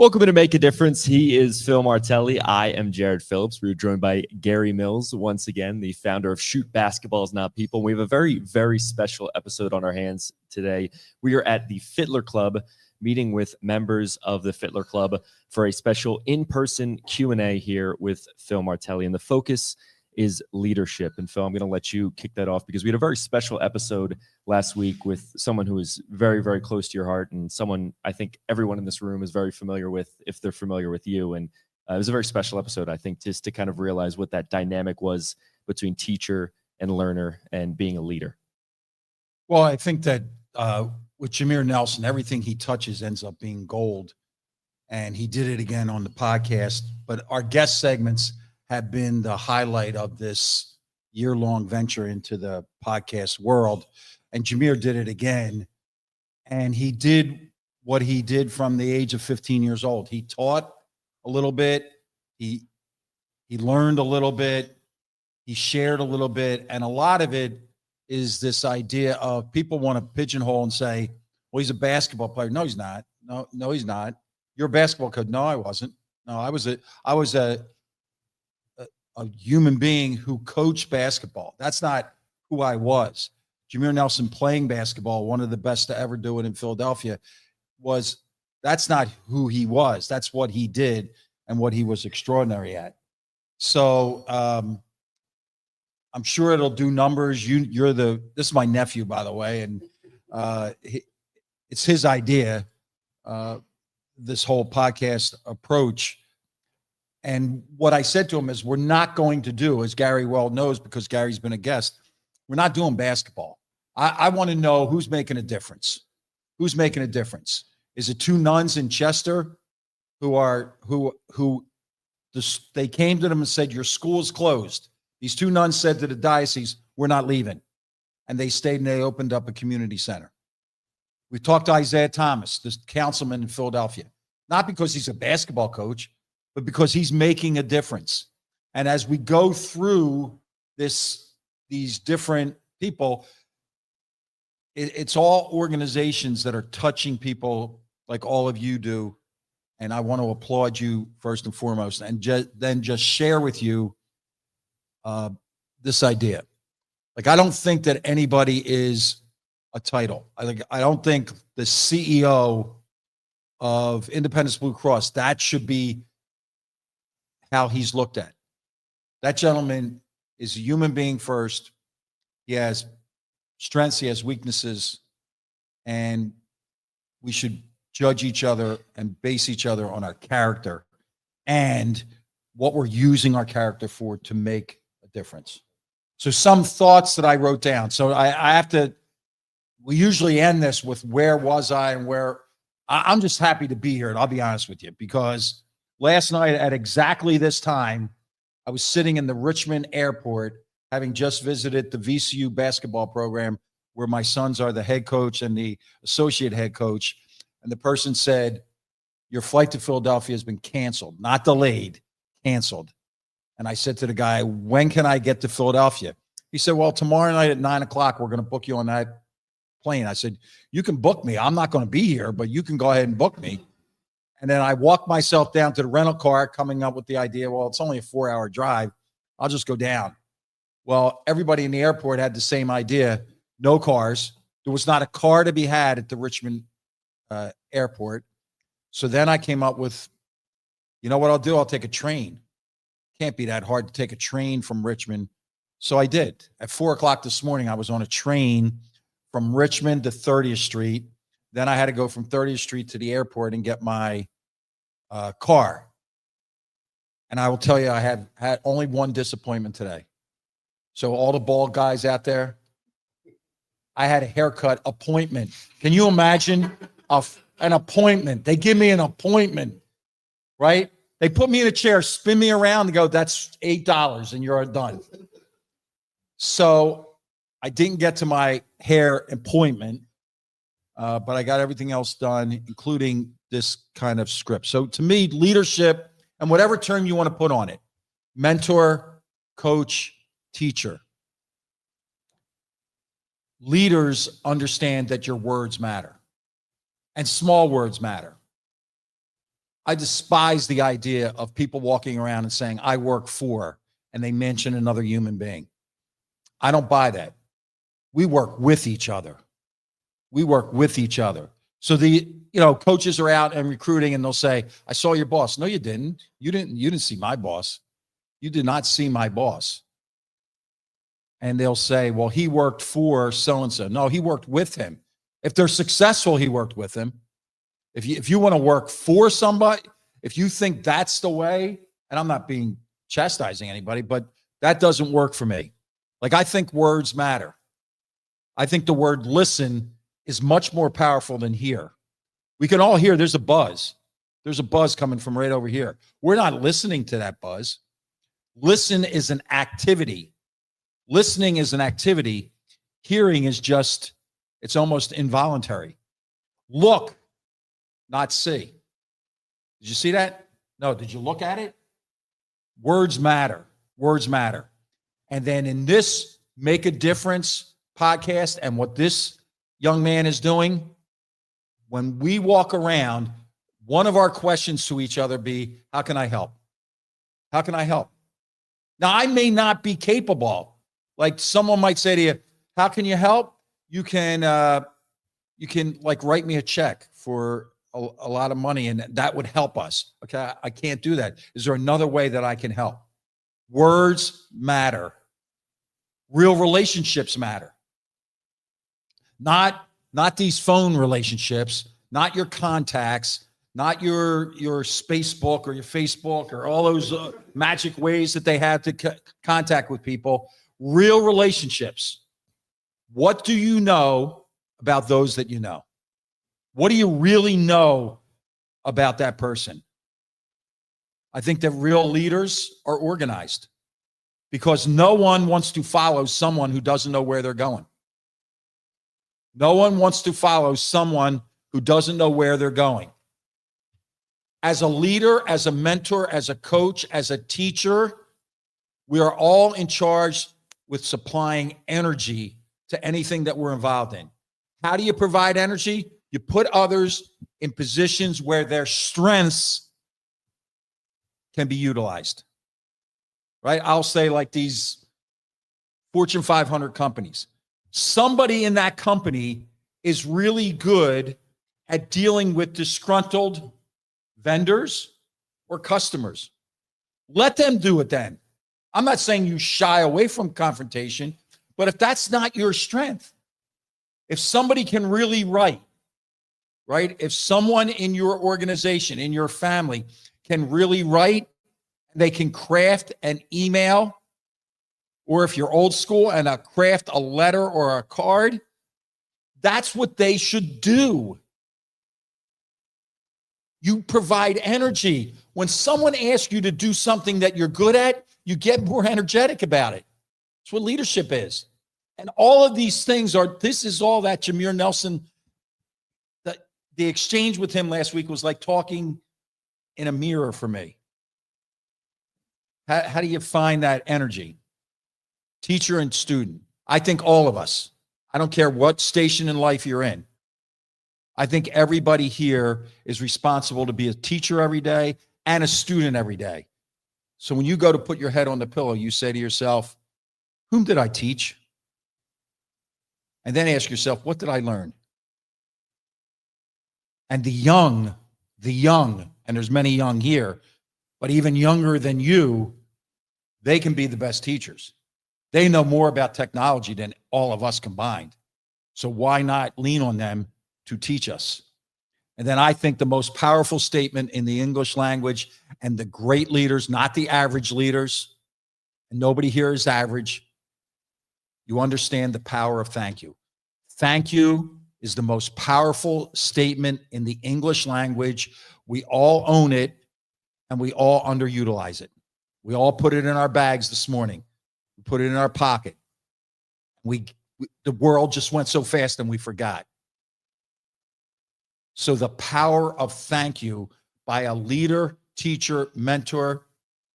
Welcome to Make a Difference. He is Phil Martelli. I am Jared Phillips. We're joined by Garry Mills, once again, the founder of Shoot Basketballs Not People. We have a very, very special episode on our hands today. We are at the Fitler Club, meeting with members of the Fitler Club for a special in-person Q&A here with Phil Martelli. And the focus is leadership. And Phil, I'm going to let you kick that off because we had a very special episode last week with someone who is very, very close to your heart and someone I think everyone in this room is very familiar with if they're familiar with you. And it was a very special episode, I think, just to kind of realize what that dynamic was between teacher and learner and being a leader. Well, I think that with Jameer Nelson, everything he touches ends up being gold. And he did it again on the podcast. But our guest segments have been the highlight of this year-long venture into the podcast world. And Jameer did it again. And he did what he did from the age of 15 years old. He taught a little bit. He learned a little bit. He shared a little bit. And a lot of it is this idea of people want to pigeonhole and say, well, he's a basketball player. No, he's not. No, he's not. You're a basketball coach. No, I wasn't. No, I was a human being who coached basketball. That's not who I was. Jameer Nelson playing basketball, one of the best to ever do it in Philadelphia, that's not who he was. That's what he did and what he was extraordinary at. So I'm sure it'll do numbers. This is my nephew, by the way, and it's his idea, this whole podcast approach. And what I said to him is, we're not going to do, as Garry well knows, because Gary's been a guest, we're not doing basketball. I want to know who's making a difference. Who's making a difference? Is it two nuns in Chester who they came to them and said, your school's closed. These two nuns said to the diocese, we're not leaving. And they stayed and they opened up a community center. We talked to Isaiah Thomas, this councilman in Philadelphia, not because he's a basketball coach, but because he's making a difference. And as we go through these different people, it's all organizations that are touching people like all of you do. And I want to applaud you first and foremost, and then just share with you this idea. Like, I don't think that anybody is a title. I don't think the CEO of Independence Blue Cross, that should be how he's looked at. That gentleman is a human being first. He has strengths, he has weaknesses, and we should judge each other and base each other on our character and what we're using our character for to make a difference. So some thoughts that I wrote down. So we usually end this with where was I and where I'm just happy to be here. And I'll be honest with you, because last night at exactly this time, I was sitting in the Richmond airport, having just visited the VCU basketball program where my sons are the head coach and the associate head coach. And the person said, your flight to Philadelphia has been canceled, not delayed, canceled. And I said to the guy, when can I get to Philadelphia? He said, well, tomorrow night at 9:00, we're going to book you on that plane. I said, you can book me. I'm not going to be here, but you can go ahead and book me. And then I walked myself down to the rental car, coming up with the idea, well, it's only a 4-hour drive. I'll just go down. Well, everybody in the airport had the same idea. No cars. There was not a car to be had at the Richmond airport. So then I came up with, you know what I'll do? I'll take a train. Can't be that hard to take a train from Richmond. So I did. At 4:00 this morning, I was on a train from Richmond to 30th Street. Then I had to go from 30th Street to the airport and get my car. And I will tell you, I have had only one disappointment today. So all the bald guys out there, I had a haircut appointment. Can you imagine an appointment? They give me an appointment, right? They put me in a chair, spin me around and go, that's $8 and you're done. So I didn't get to my hair appointment, but I got everything else done, including this kind of script. So to me, leadership, and whatever term you want to put on it, mentor, coach, teacher. Leaders understand that your words matter, and small words matter. I despise the idea of people walking around and saying, I work for, and they mention another human being. I don't buy that. We work with each other. We work with each other. So coaches are out and recruiting and they'll say, I saw your boss. No, you didn't. You didn't see my boss. You did not see my boss. And they'll say, well, he worked for so-and-so. No, he worked with him. If they're successful, he worked with him. If you want to work for somebody, if you think that's the way, and I'm not being chastising anybody, but that doesn't work for me. Like, I think words matter. I think the word listen is much more powerful than hear. We can all hear there's a buzz. There's a buzz coming from right over here. We're not listening to that buzz. Listen is an activity. Listening is an activity. Hearing is just, it's almost involuntary. Look, not see. Did you see that? No, did you look at it? Words matter. Words matter. And then in this Make a Difference podcast and what this young man is doing, when we walk around, one of our questions to each other be, how can I help? How can I help? Now, I may not be capable. Like, someone might say to you, how can you help? You can like write me a check for a lot of money and that would help us. Okay, I can't do that. Is there another way that I can help? Words matter. Real relationships matter. Not these phone relationships, not your contacts, not your Facebook or your Facebook or all those magic ways that they have to contact with people. Real relationships. What do you know about those that you know? What do you really know about that person? I think that real leaders are organized because no one wants to follow someone who doesn't know where they're going. No one wants to follow someone who doesn't know where they're going. As a leader, as a mentor, as a coach, as a teacher, we are all in charge with supplying energy to anything that we're involved in. How do you provide energy? You put others in positions where their strengths can be utilized, right? I'll say, like, these Fortune 500 companies. Somebody in that company is really good at dealing with disgruntled vendors or customers. Let them do it then. I'm not saying you shy away from confrontation, but if that's not your strength, if somebody can really write, right? If someone in your organization, in your family can really write, they can craft an email, or if you're old school and craft a letter or a card, that's what they should do. You provide energy. When someone asks you to do something that you're good at, you get more energetic about it. That's what leadership is. And all of these things this is all that Jameer Nelson, the exchange with him last week was like talking in a mirror for me. How do you find that energy? Teacher and student. I think all of us, I don't care what station in life you're in. I think everybody here is responsible to be a teacher every day and a student every day. So when you go to put your head on the pillow, you say to yourself, whom did I teach? And then ask yourself, what did I learn? And the young, and there's many young here, but even younger than you, they can be the best teachers. They know more about technology than all of us combined. So why not lean on them to teach us? And then I think the most powerful statement in the English language, and the great leaders, not the average leaders, and nobody here is average, you understand the power of thank you. Thank you is the most powerful statement in the English language. We all own it, and we all underutilize it. We all put it in our bags this morning. We put it in our pocket. The world just went so fast and we forgot. So the power of thank you by a leader, teacher, mentor,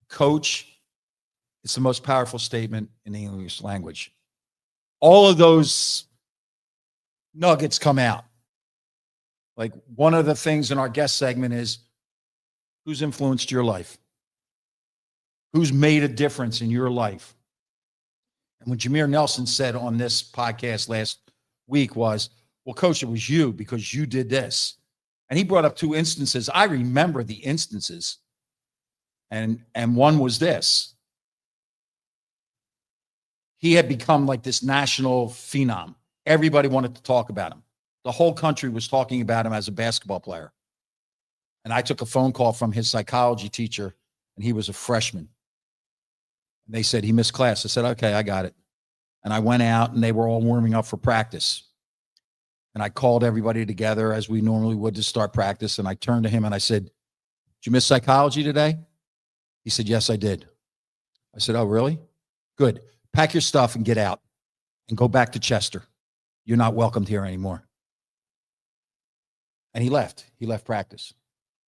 coach, it's the most powerful statement in the English language. All of those nuggets come out. Like, one of the things in our guest segment is Who's influenced your life? Who's made a difference in your life? And what Jameer Nelson said on this podcast last week was, well, Coach, it was you because you did this. And he brought up 2 instances. I remember the instances. And one was this. He had become like this national phenom. Everybody wanted to talk about him. The whole country was talking about him as a basketball player. And I took a phone call from his psychology teacher, and he was a freshman. And they said he missed class. I said, okay, I got it. And I went out, and they were all warming up for practice. And I called everybody together as we normally would to start practice. And I turned to him and I said, did you miss psychology today? He said, yes, I did. I said, oh, really? Good. Pack your stuff and get out and go back to Chester. You're not welcomed here anymore. And he left. He left practice.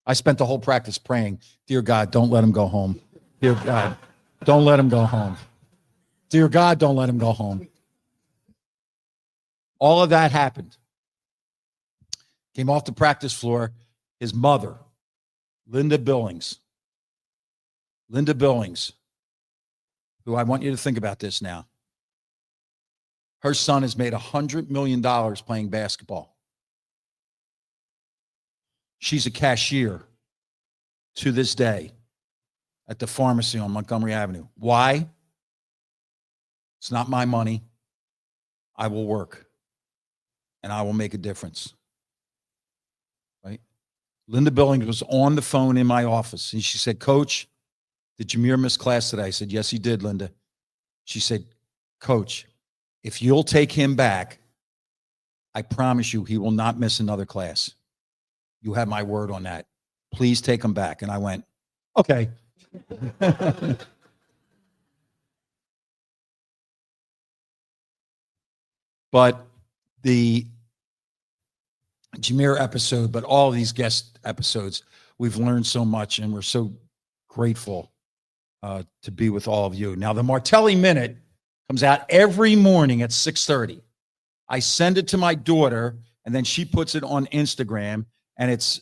I spent the whole practice praying, dear God, don't let him go home. Dear God, don't let him go home. Dear God, don't let him go home. All of that happened. Came off the practice floor. His mother, Linda Billings, who I want you to think about this now. Her son has made $100 million playing basketball. She's a cashier to this day at the pharmacy on Montgomery Avenue. Why? It's not my money. I will work, and I will make a difference. Right? Linda Billings was on the phone in my office, and she said, Coach, did Jameer miss class today? I said, yes, he did, Linda. She said, Coach, if you'll take him back, I promise you he will not miss another class. You have my word on that. Please take him back. And I went, okay. But the Jameer episode, but all of these guest episodes, we've learned so much, and we're so grateful to be with all of you. Now, the Martelli Minute comes out every morning at 6:30. I send it to my daughter, and then she puts it on Instagram, and it's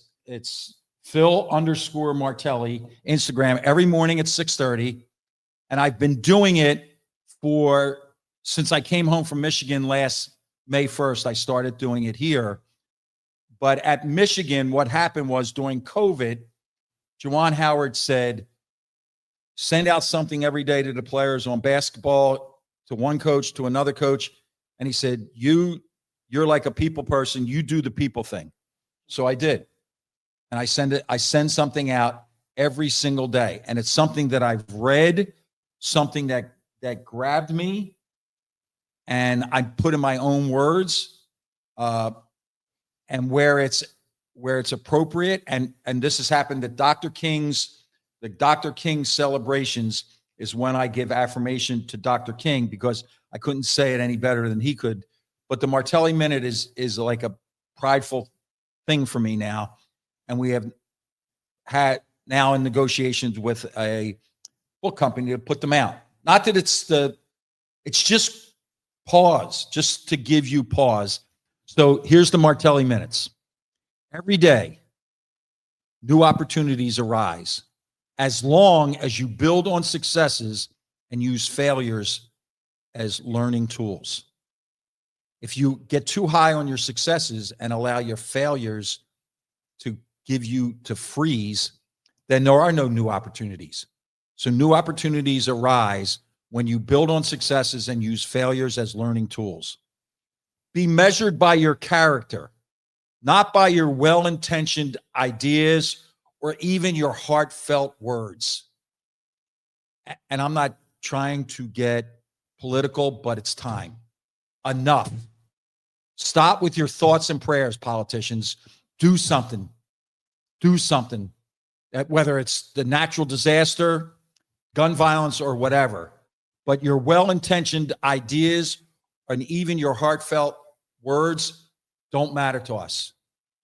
Phil_Martelli Instagram every morning at 6:30. And I've been doing it since I came home from Michigan last May 1st. I started doing it here. But at Michigan, what happened was during COVID, Juwan Howard said, send out something every day to the players on basketball, to one coach, to another coach. And he said, you're like a people person. You do the people thing. So I did. And I send something out every single day. And it's something that I've read, something that grabbed me, and I put in my own words, and where it's appropriate. And this has happened at Dr. King's celebrations is when I give affirmation to Dr. King, because I couldn't say it any better than he could. But the Martelli Minute is like a prideful thing for me now. And we have had now in negotiations with a book company to put them out. Not that it's just pause, just to give you pause. So here's the Martelli Minutes. Every day, new opportunities arise as long as you build on successes and use failures as learning tools. If you get too high on your successes and allow your failures to freeze, then there are no new opportunities. So new opportunities arise when you build on successes and use failures as learning tools. Be measured by your character, not by your well-intentioned ideas or even your heartfelt words. And I'm not trying to get political, but it's time. Enough. Stop with your thoughts and prayers, politicians. Do something. Do something. Whether it's the natural disaster, gun violence, or whatever. But your well-intentioned ideas and even your heartfelt words don't matter to us.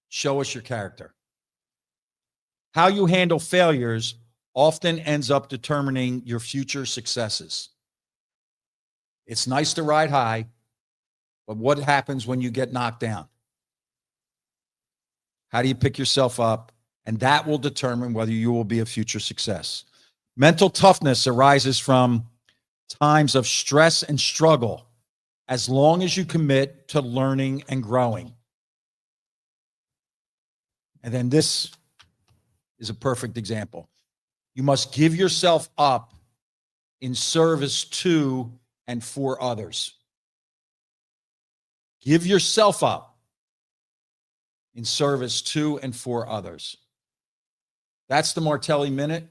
Show us your character. How you handle failures often ends up determining your future successes. It's nice to ride high, but what happens when you get knocked down? How do you pick yourself up and that will determine whether you will be a future success. Mental toughness arises from times of stress and struggle as long as you commit to learning and growing. And then this is a perfect example. You must give yourself up in service to and for others. Give yourself up in service to and for others. That's the Martelli Minute.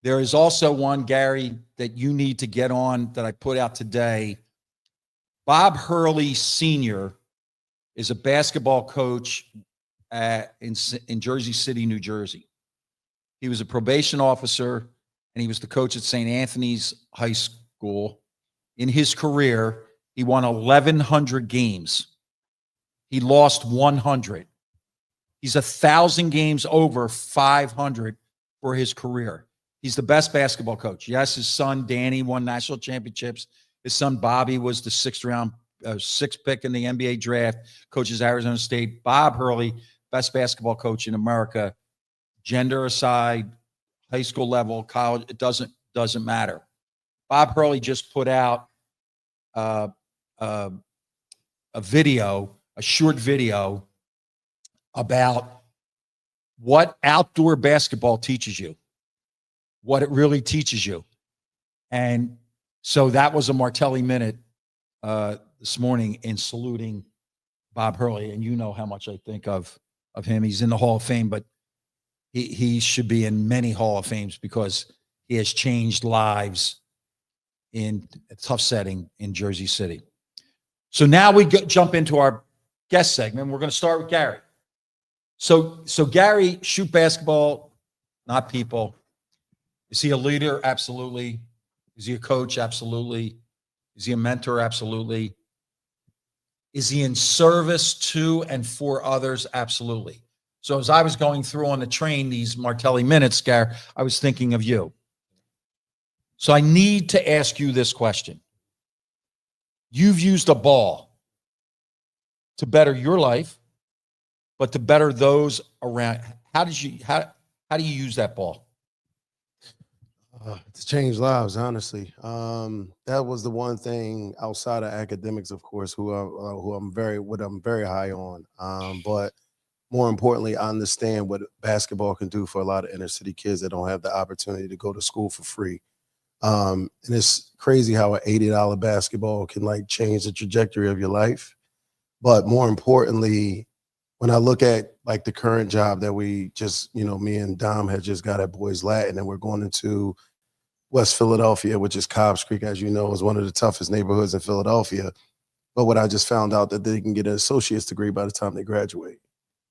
There is also one, Gary, that you need to get on that I put out today. Bob Hurley Sr. is a basketball coach in Jersey City, New Jersey. He was a probation officer, and he was the coach at St. Anthony's High School. In his career, he won 1,100 games. He lost 100. He's 1,000 games over 500 for his career. He's the best basketball coach. Yes, his son, Danny, won national championships. His son, Bobby, was the sixth pick in the NBA draft, coaches Arizona State. Bob Hurley, best basketball coach in America. Gender aside, high school level, college, it doesn't matter. Bob Hurley just put out a short video about what outdoor basketball teaches you, what it really teaches you. And so that was a Martelli Minute this morning in saluting Bob Hurley. And you know how much I think of him. He's in the Hall of Fame, but he should be in many Hall of Fames because he has changed lives in a tough setting in Jersey City. So now we jump into our guest segment. We're going to start with Garry. So Garry, shoot basketball, not people. Is he a leader? Absolutely. Is he a coach? Absolutely. Is he a mentor? Absolutely. Is he in service to and for others? Absolutely. So as I was going through on the train these Martelli Minutes, Garry, I was thinking of you. So I need to ask you this question. You've used a ball to better your life, but to better those around. How do you use that ball? To change lives, honestly. That was the one thing outside of academics, of course, what I'm very high on. But more importantly, I understand what basketball can do for a lot of inner city kids that don't have the opportunity to go to school for free. And it's crazy how an $80 basketball can like change the trajectory of your life. But more importantly, when I look at like the current job that we just, me and Dom had just got at Boys Latin, and we're going into West Philadelphia, which is Cobbs Creek, as you know, is one of the toughest neighborhoods in Philadelphia. But what I just found out that they can get an associate's degree by the time they graduate.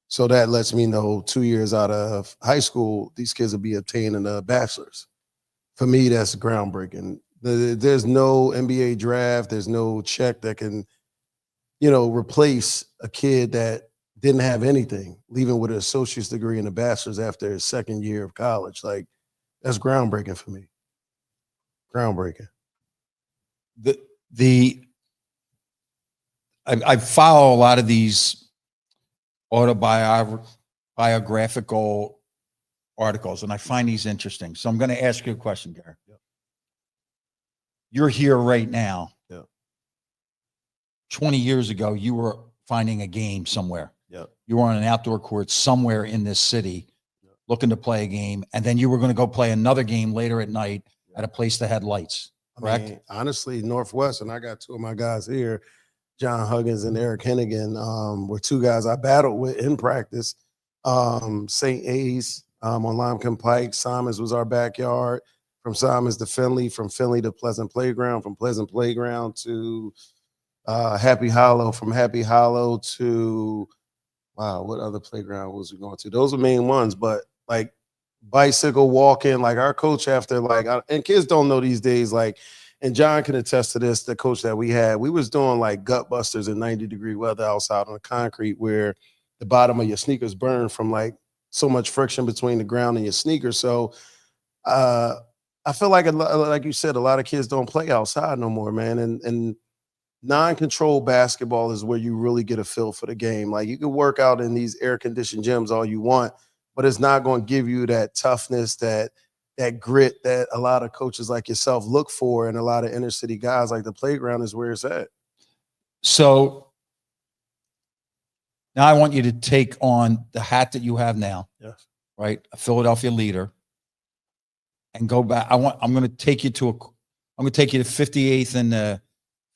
So that lets me know 2 years out of high school, these kids will be obtaining a bachelor's. For me, that's groundbreaking. There's no NBA draft. There's no check that can, replace a kid that didn't have anything, leaving with an associate's degree and a bachelor's after his second year of college. Like, that's groundbreaking for me. Groundbreaking. I follow a lot of these autobiographical articles, and I find these interesting. So I'm going to ask you a question, Garry. Yep. You're here right now. Yep. 20 years ago, you were finding a game somewhere. Yep. You were on an outdoor court somewhere in this city looking to play a game, and then you were going to go play another game later at night at a place that had lights, correct? I mean, honestly, Northwestern, I got two of my guys here, John Huggins and Eric Hennigan, were two guys I battled with in practice. St. A's on Limecombe Pike. Simons was our backyard. From Simons to Finley, from Finley to Pleasant Playground, from Pleasant Playground to Happy Hollow, from Happy Hollow to, wow, what other playground was we going to? Those are main ones, but like bicycle walking, like our coach after and kids don't know these days, and John can attest to this, the coach that we had, we was doing like gut busters in 90-degree weather outside on the concrete where the bottom of your sneakers burn from like so much friction between the ground and your sneakers. So I feel like you said, a lot of kids don't play outside no more, man. And non-controlled basketball is where you really get a feel for the game. Like you can work out in these air-conditioned gyms all you want, but it's not going to give you that toughness, that grit that a lot of coaches like yourself look for, and a lot of inner city guys. Like the playground is where it's at. So now I want you to take on the hat that you have now, Yes. right? A Philadelphia leader, and go back. I'm going to take you to 58th and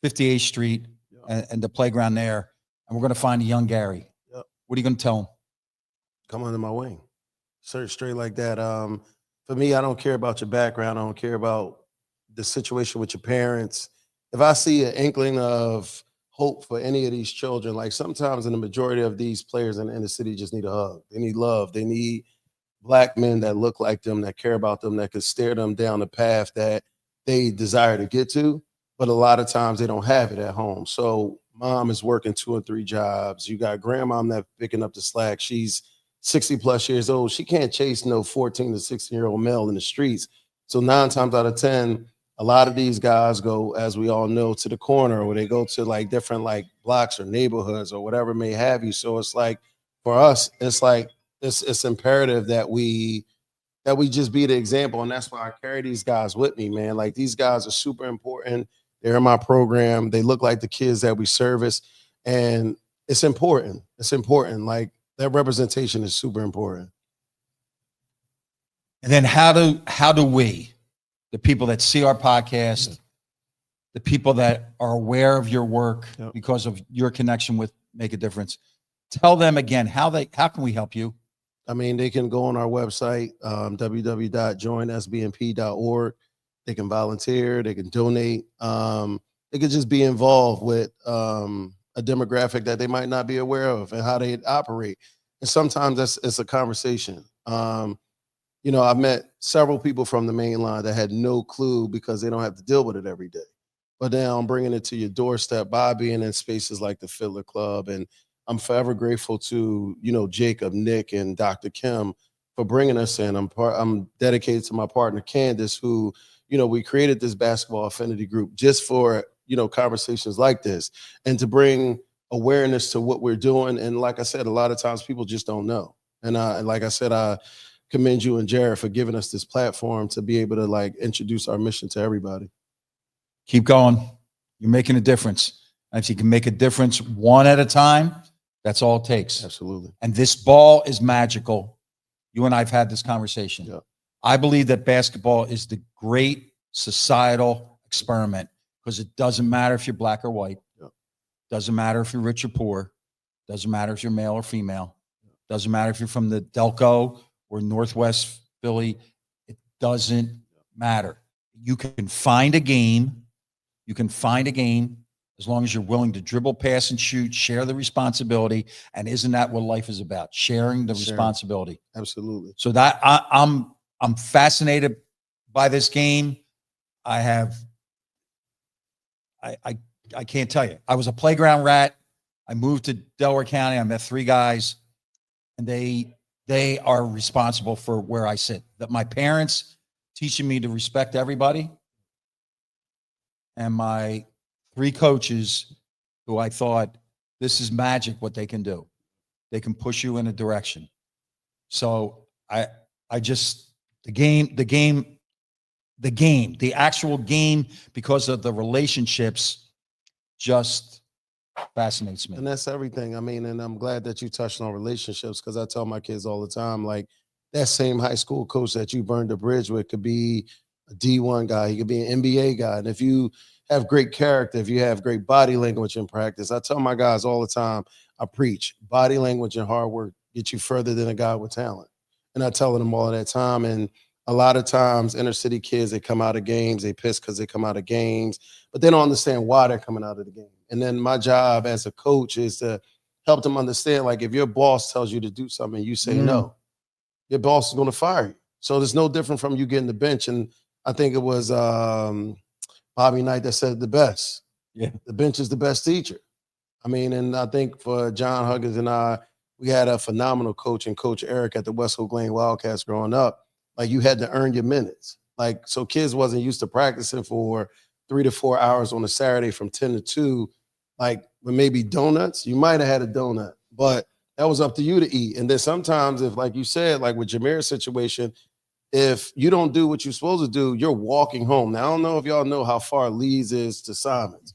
58th Street and the playground there, and we're going to find a young Garry. Yep. What are you going to tell him? Come under my wing. Search straight like that. For me, I don't care about your background. I don't care about the situation with your parents. If I see an inkling of hope for any of these children, like sometimes in the majority of these players in the inner city just need a hug. They need love. They need black men that look like them, that care about them, that could steer them down the path that they desire to get to. But a lot of times they don't have it at home. So mom is working 2 or 3 jobs. You got grandmom that's picking up the slack. She's 60 plus years old. She can't chase no 14 to 16-year-old male in the streets. So 9 times out of 10, a lot of these guys go, as we all know, to the corner, or they go to like different like blocks or neighborhoods or whatever may have you. So it's like for us, it's like it's imperative that we just be the example. And that's why I carry these guys with me, man. Like these guys are super important. They're in my program. They look like the kids that we service. And it's important. It's important. Like that representation is super important. And then how do we, the people that see our podcast, the people that are aware of your work because of your connection with Make a Difference, tell them again how can we help you? I mean, they can go on our website, www.joinsbnp.org. They can volunteer. They can donate. They could just be involved with a demographic that they might not be aware of and how they operate. And sometimes it's a conversation. I've met several people from the main line that had no clue because they don't have to deal with it every day. But now I'm bringing it to your doorstep by being in spaces like the Fitler Club. And I'm forever grateful to, Jacob, Nick, and Dr. Kim for bringing us in. I'm dedicated to my partner, Candace, who, we created this basketball affinity group just for, conversations like this and to bring awareness to what we're doing. And like I said, a lot of times people just don't know. And like I said, I commend you and Jared for giving us this platform to be able to like introduce our mission to everybody. Keep going. You're making a difference. And if you can make a difference one at a time, that's all it takes. Absolutely. And this ball is magical. You and I have had this conversation. Yeah. I believe that basketball is the great societal experiment because it doesn't matter if you're black or white. Yeah. Doesn't matter if you're rich or poor. Doesn't matter if you're male or female. Doesn't matter if you're from the Delco or Northwest Philly. It doesn't matter. You can find a game. You can find a game as long as you're willing to dribble, pass, and shoot, share the responsibility. And isn't that what life is about? Sharing the responsibility. Absolutely. So that I'm fascinated by this game. I can't tell you. I was a playground rat. I moved to Delaware County. I met 3 guys, and they are responsible for where I sit. That my parents teaching me to respect everybody, and my 3 coaches who I thought this is magic what they can do. They can push you in a direction. So the actual game, because of the relationships, just fascinates me. And that's everything. I mean, and I'm glad that you touched on relationships because I tell my kids all the time, like that same high school coach that you burned the bridge with could be a D1 guy. He could be an NBA guy. And if you have great character, if you have great body language in practice, I tell my guys all the time, I preach body language and hard work get you further than a guy with talent. And I tell them all that time. And a lot of times inner city kids, they come out of games, they piss because they come out of games, but they don't understand why they're coming out of the game. And then my job as a coach is to help them understand, like if your boss tells you to do something, you say no, your boss is going to fire you. So there's no different from you getting the bench. And I think it was Bobby Knight that said it the best. Yeah. The bench is the best teacher. I mean, and I think for John Huggins and I, we had a phenomenal coach and Coach Eric at the Westwood Glen Wildcats growing up. Like you had to earn your minutes. Like, so kids wasn't used to practicing for 3 to 4 hours on a Saturday from 10 to 2, like with maybe donuts, you might have had a donut, but that was up to you to eat. And then sometimes if, like you said, like with Jameer's situation, if you don't do what you're supposed to do, you're walking home. Now, I don't know if y'all know how far Leeds is to Simons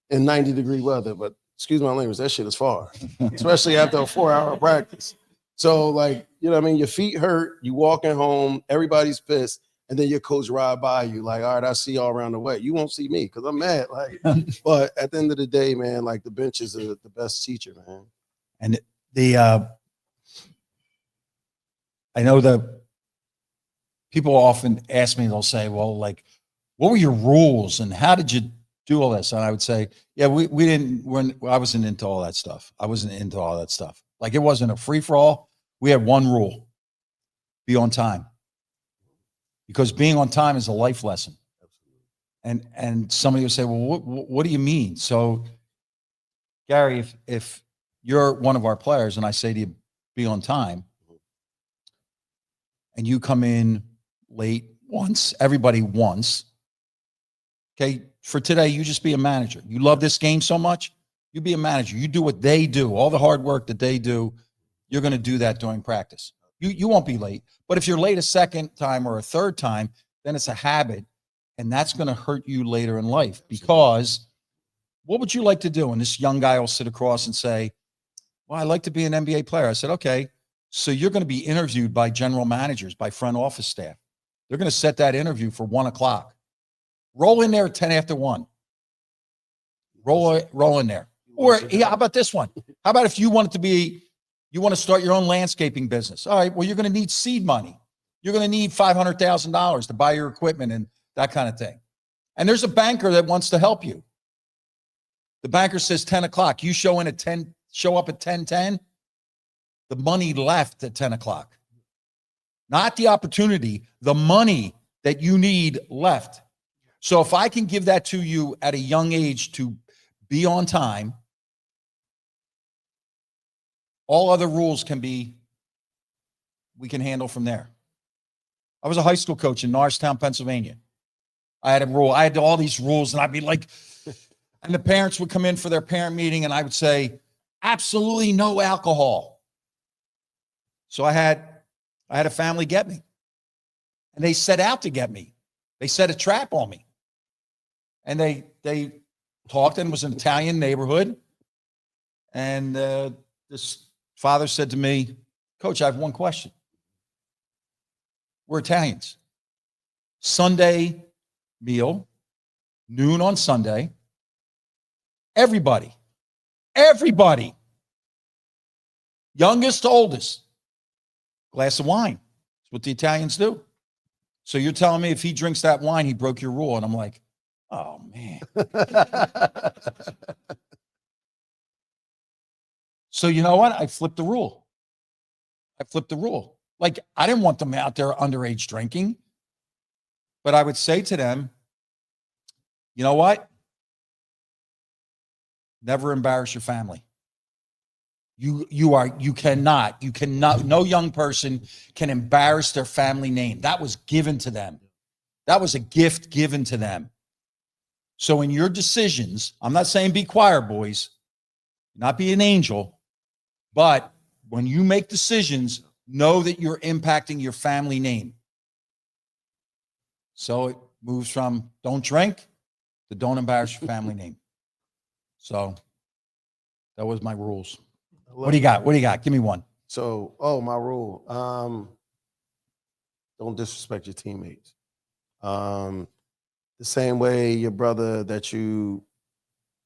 in 90-degree weather, but excuse my language, that shit is far, especially after a 4-hour practice. So, like, you know what I mean? Your feet hurt, you walking home, everybody's pissed, and then your coach ride by you like, all right, I see y'all around the way. You won't see me because I'm mad. Like, but at the end of the day, man, like the bench is the best teacher, man. And I know the people often ask me, they'll say, well, like, what were your rules and how did you do all this? And I would say, yeah, I wasn't into all that stuff. I wasn't into all that stuff. Like, it wasn't a free for all. We had one rule: be on time. Because being on time is a life lesson. And somebody will say, well, what do you mean? So, Garry, if you're one of our players and I say to you, be on time, and you come in late once, everybody once, okay, for today, you just be a manager. You love this game so much, you be a manager. You do what they do, all the hard work that they do, you're going to do that during practice. You won't be late. But if you're late a second time or a third time, then it's a habit, and that's going to hurt you later in life. Because what would you like to do? And this young guy will sit across and say, well, I'd like to be an NBA player. I said, okay, so you're going to be interviewed by general managers, by front office staff. They're going to set that interview for 1 o'clock. Roll in there at 10 after 1. Roll in there. Or yeah, how about this one? How about if you want to start your own landscaping business? All right, well, you're going to need seed money. You're going to need $500,000 to buy your equipment and that kind of thing. And there's a banker that wants to help you. The banker says 10 o'clock. You show up at 10:10. The money left at 10 o'clock. Not the opportunity, the money that you need left. So if I can give that to you at a young age to be on time, all other rules we can handle from there. I was a high school coach in Norristown, Pennsylvania. I had a rule. I had all these rules, and I'd be like, and the parents would come in for their parent meeting, and I would say, absolutely no alcohol. So I had a family get me, and they set out to get me. They set a trap on me, and they talked, and it was an Italian neighborhood, and this father said to me, Coach, I have one question. We're Italians. Sunday meal, noon on Sunday. Everybody, youngest to oldest, glass of wine. That's what the Italians do. So you're telling me if he drinks that wine, he broke your rule. And I'm like, oh, man. So you know what? I flipped the rule. Like, I didn't want them out there underage drinking. But I would say to them, you know what? Never embarrass your family. You cannot, no young person can embarrass their family name. That was given to them. That was a gift given to them. So in your decisions, I'm not saying be choir boys, not be an angel, but when you make decisions, know that you're impacting your family name. So it moves from don't drink to don't embarrass your family name. So that was my rules. What do you got? Give me one. So, my rule. Don't disrespect your teammates. The same way your brother that you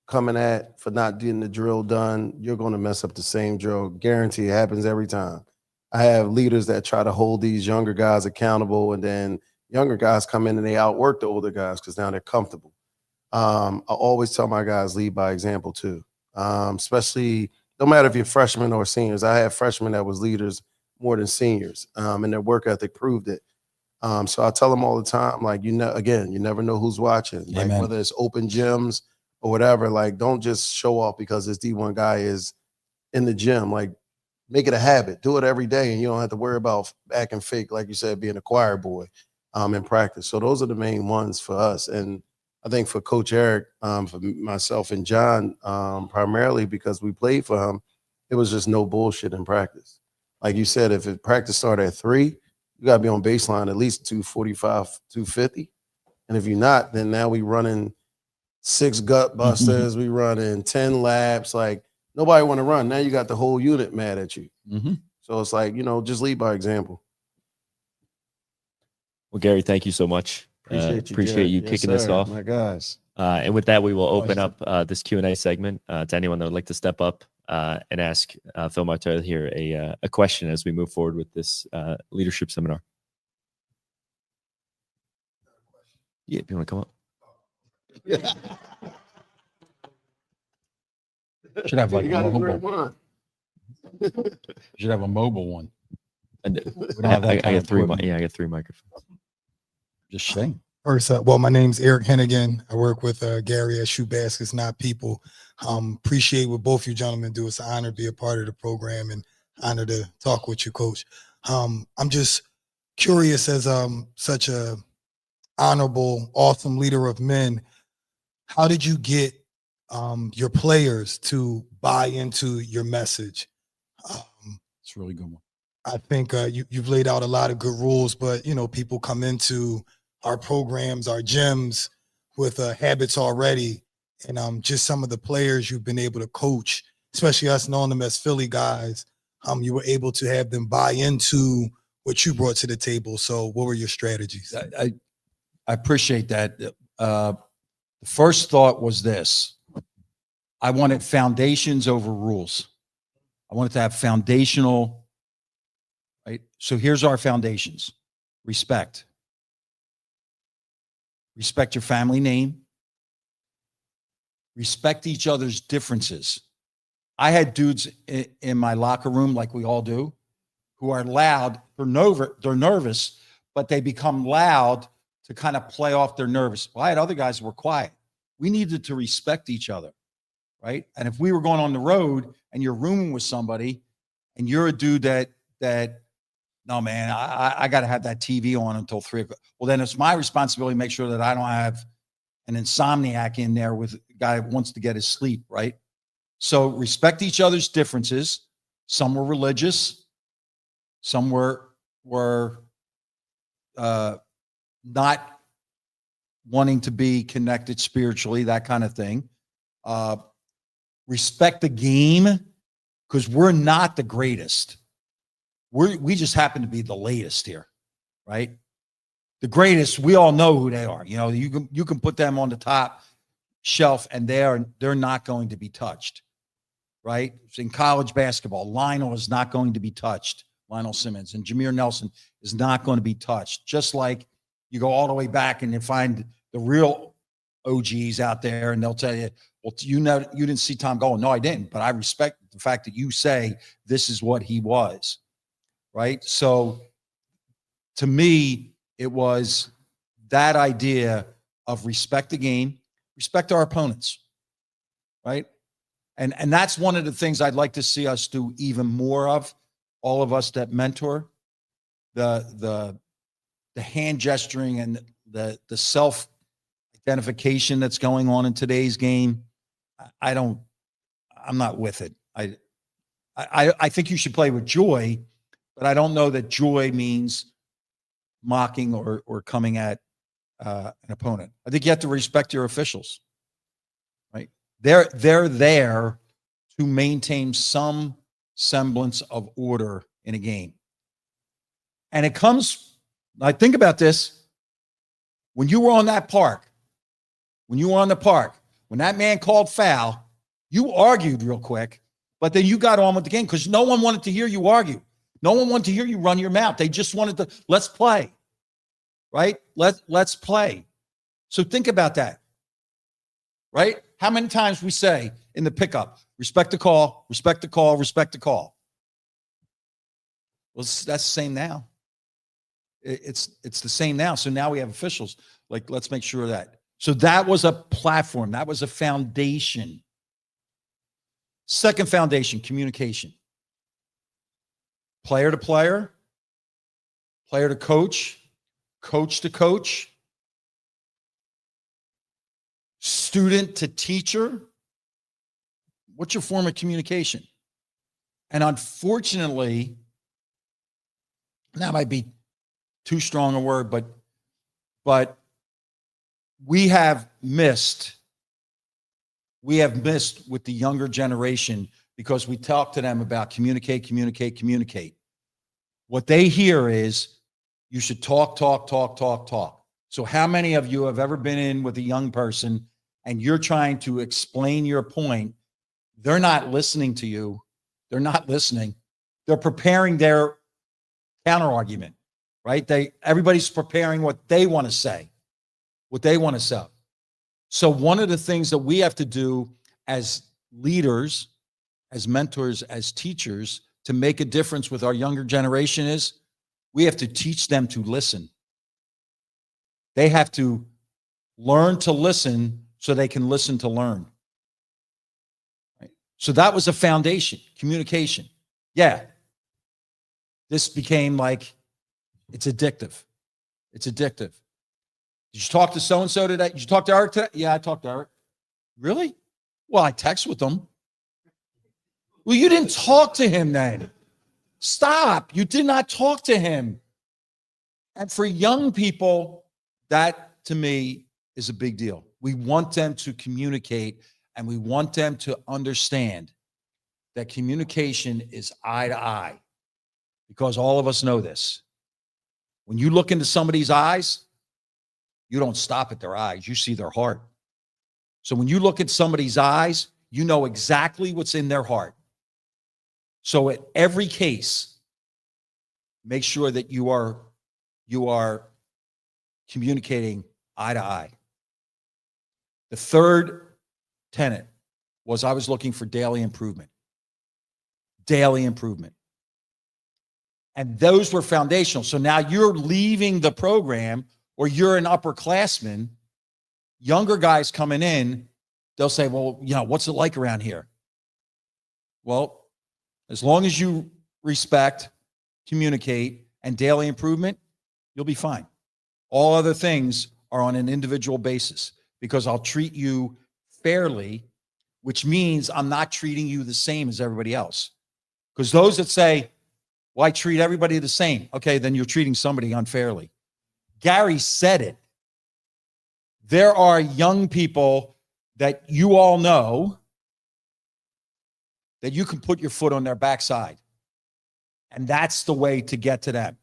coming at for not getting the drill done, you're going to mess up the same drill. Guarantee it happens every time. I have leaders that try to hold these younger guys accountable, and then younger guys come in and they outwork the older guys because now they're comfortable. I always tell my guys, lead by example too. Especially no matter if you're freshmen or seniors. I have freshmen that was leaders more than seniors, and their work ethic proved it. So I tell them all the time, like, you never know who's watching. Like, Amen. whether it's open gyms or whatever, like, don't just show off because this D1 guy is in the gym. Like, make it a habit. Do it every day, and you don't have to worry about acting fake, like you said, being a choir boy in practice. So those are the main ones for us. And I think for Coach Eric, for myself and John, primarily because we played for him, it was just no bullshit in practice. Like you said, if practice started at 3, you got to be on baseline at least 245, 250. And if you're not, then now we running 6 gut busters, we running 10 laps. Like nobody want to run. Now you got the whole unit mad at you. So it's like, just lead by example. Well, Garry, thank you so much. Appreciate you kicking this off. My guys. And with that, we will open up this Q&A segment to anyone that would like to step up and ask Phil Martelli here a question as we move forward with this leadership seminar. Yeah, if you want to come up. Should have like a mobile. Should have a mobile one. And We don't have that I kind got of 3. equipment. I got 3 microphones. Just saying. First, well, my name's Eric Hennigan. I work with Garry at Shoot Baskets Not People. Appreciate what both you gentlemen do. It's an honor to be a part of the program and honor to talk with you, Coach. I'm just curious, as such a honorable, awesome leader of men, how did you get your players to buy into your message? It's a really good one. I think you've laid out a lot of good rules, but people come into our programs, our gyms with habits already, and just some of the players you've been able to coach, especially us knowing them as Philly guys, you were able to have them buy into what you brought to the table. So what were your strategies? I appreciate that. The first thought was this. I wanted foundations over rules. I wanted to have foundational, right? So here's our foundations. Respect. Respect your family name. Respect each other's differences. I had dudes in my locker room, like we all do, who are loud. They're nervous, but they become loud to kind of play off their nervous. Well, I had other guys who were quiet. We needed to respect each other, right? And if we were going on the road and you're rooming with somebody and you're a dude that no, man, I got to have that TV on until 3 o'clock. Well, then it's my responsibility to make sure that I don't have an insomniac in there with a guy who wants to get his sleep, right? So respect each other's differences. Some were religious. Some were not wanting to be connected spiritually, that kind of thing. Respect the game, because we're not the greatest. We just happen to be the latest here, right? The greatest, we all know who they are. You can put them on the top shelf and they're not going to be touched, right? In college basketball, Lionel is not going to be touched. Lionel Simmons and Jameer Nelson is not going to be touched. Just like you go all the way back and you find the real OGs out there and they'll tell you, well, you didn't see Tom Golan. No, I didn't, but I respect the fact that you say this is what he was. Right. So to me, it was that idea of respect the game, respect our opponents. Right. And that's one of the things I'd like to see us do even more of, all of us that mentor, the hand gesturing and the self identification that's going on in today's game. I'm not with it. I think you should play with joy, but I don't know that joy means mocking or coming at an opponent. I think you have to respect your officials, right? They're there to maintain some semblance of order in a game. And it comes, I think about this, when you were on that park, when that man called foul, you argued real quick, but then you got on with the game because no one wanted to hear you argue. No one wanted to hear you run your mouth. They just wanted to, let's play, right? Let's play. So think about that, right? How many times we say in the pickup, respect the call, respect the call, respect the call. Well, that's the same now. It's the same now. So now we have officials. Like, let's make sure of that. So that was a platform. That was a foundation. Second foundation, communication. Player to player, player to coach, coach to coach. student to teacher, what's your form of communication? And unfortunately, that might be too strong a word, but we have missed with the younger generation because we talk to them about communicate. What they hear is you should talk. So how many of you have ever been in with a young person and you're trying to explain your point? They're not listening to you. They're not listening. They're preparing their counter argument, right? Everybody's preparing what they want to say, So one of the things that we have to do as leaders, as mentors, as teachers, to make a difference with our younger generation is we have to teach them to listen. They have to learn to listen so they can listen to learn. Right? So that was a foundation, communication. Yeah. This became like, it's addictive. Did you talk to so-and-so today? Did you talk to Eric today? Yeah, I talked to Eric. Really? Well, I text with him. Well, you didn't talk to him then. Stop. You did not talk to him. And for young people, that to me is a big deal. We want them to communicate and we want them to understand that communication is eye to eye because all of us know this. When you look into somebody's eyes, you don't stop at their eyes. You see their heart. So when you look at somebody's eyes, you know exactly what's in their heart. So at every case, make sure that you are communicating eye to eye. The third tenet was I was looking for daily improvement. And those were foundational. So now you're leaving the program or you're an upperclassman, younger guys coming in, they'll say, well, what's it like around here? Well, as long as you respect, communicate, and daily improvement, you'll be fine. All other things are on an individual basis because I'll treat you fairly, which means I'm not treating you the same as everybody else. Because those that say, well, I treat everybody the same. Okay, then you're treating somebody unfairly. Garry said it. There are young people that you all know that you can put your foot on their backside. And that's the way to get to them.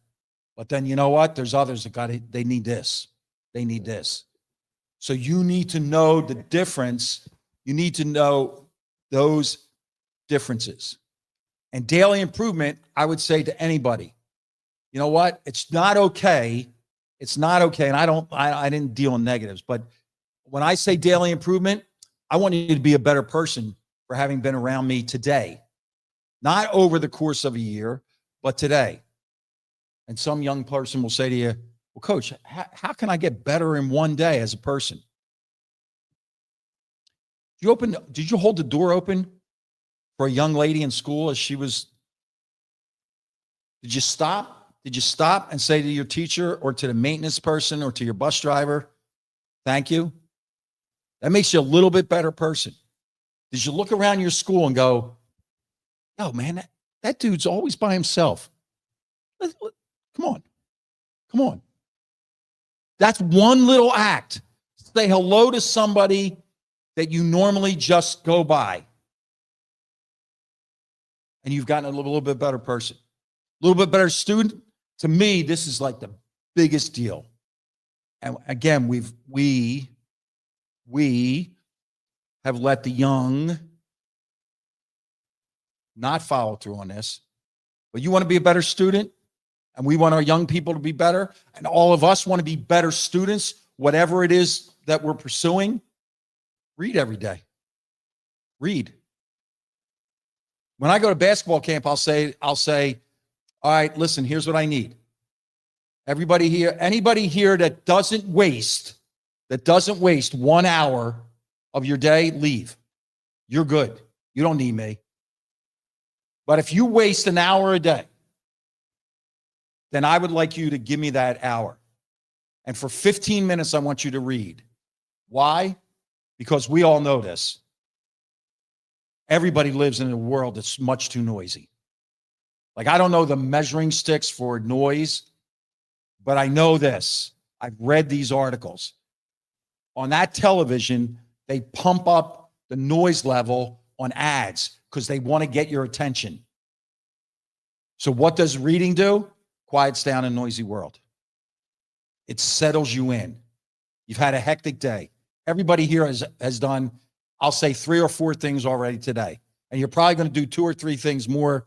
But then you know what? There's others that they need this. They need this. So you need to know the difference. You need to know those differences. And daily improvement, I would say to anybody, you know what? It's not okay. It's not okay. And I didn't deal in negatives, but when I say daily improvement, I want you to be a better person for having been around me today, not over the course of a year, but today. And some young person will say to you, well, coach, how can I get better in one day as a person? Did you hold the door open for a young lady in school as she was? Did you stop? Did you stop and say to your teacher or to the maintenance person or to your bus driver, thank you? That makes you a little bit better person. Did you look around your school and go, yo, man, that dude's always by himself. Come on. That's one little act. Say hello to somebody that you normally just go by. And you've gotten a little bit better person, a little bit better student. To me, this is like the biggest deal. And again, we have let the young not follow through on this. But you want to be a better student, and we want our young people to be better, and all of us want to be better students, whatever it is that we're pursuing. Read every day. Read. When I go to basketball camp, I'll say, all right, listen, here's what I need. Everybody here, anybody here that doesn't waste 1 hour of your day, leave. You're good. You don't need me. But if you waste an hour a day, then I would like you to give me that hour. And for 15 minutes, I want you to read. Why? because we all know this. Everybody lives in a world that's much too noisy. Like, I don't know the measuring sticks for noise, but I know this. I've read these articles. On that television, they pump up the noise level on ads because they want to get your attention. So what does reading do? Quiets down a noisy world. It settles you in. You've had a hectic day. Everybody here has done, I'll say, 3 or 4 things already today. And you're probably going to do 2 or 3 things more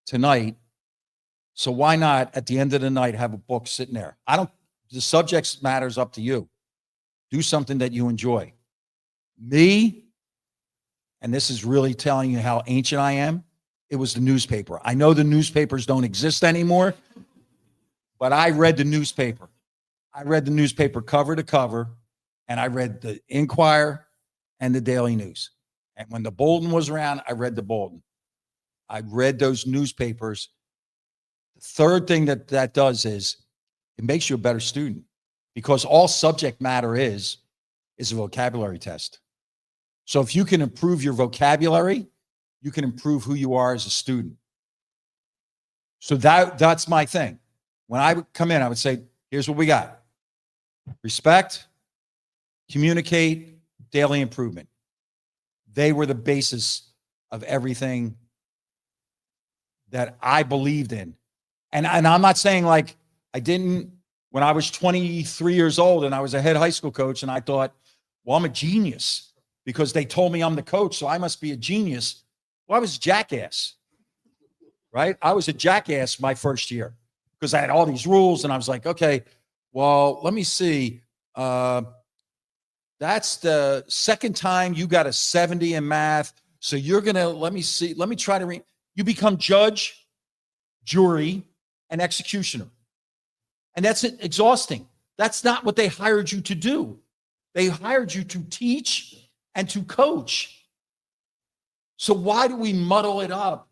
tonight. So why not, at the end of the night, have a book sitting there? The subject matters up to you. Do something that you enjoy. Me, and this is really telling you how ancient I am, it was the newspaper. I know the newspapers don't exist anymore, but I read the newspaper. I read the newspaper cover to cover, and I read the Inquirer and the Daily News. And when the Bolton was around, I read the Bolton. I read those newspapers. The third thing that does is it makes you a better student, because all subject matter is a vocabulary test. So if you can improve your vocabulary, you can improve who you are as a student. So that's my thing. When I would come in, I would say, here's what we got. Respect, communicate, daily improvement. They were the basis of everything that I believed in. And I'm not saying like I didn't, when I was 23 years old and I was a head high school coach and I thought, well, I'm a genius because they told me I'm the coach, so I must be a genius. Well, I was a jackass, right? I was a jackass my first year because I had all these rules and I was like, okay, well, let me see. That's the second time you got a 70 in math. So you're going to, let me try to read. You become judge, jury, and executioner. And that's exhausting. That's not what they hired you to do. They hired you to teach and to coach. So why do we muddle it up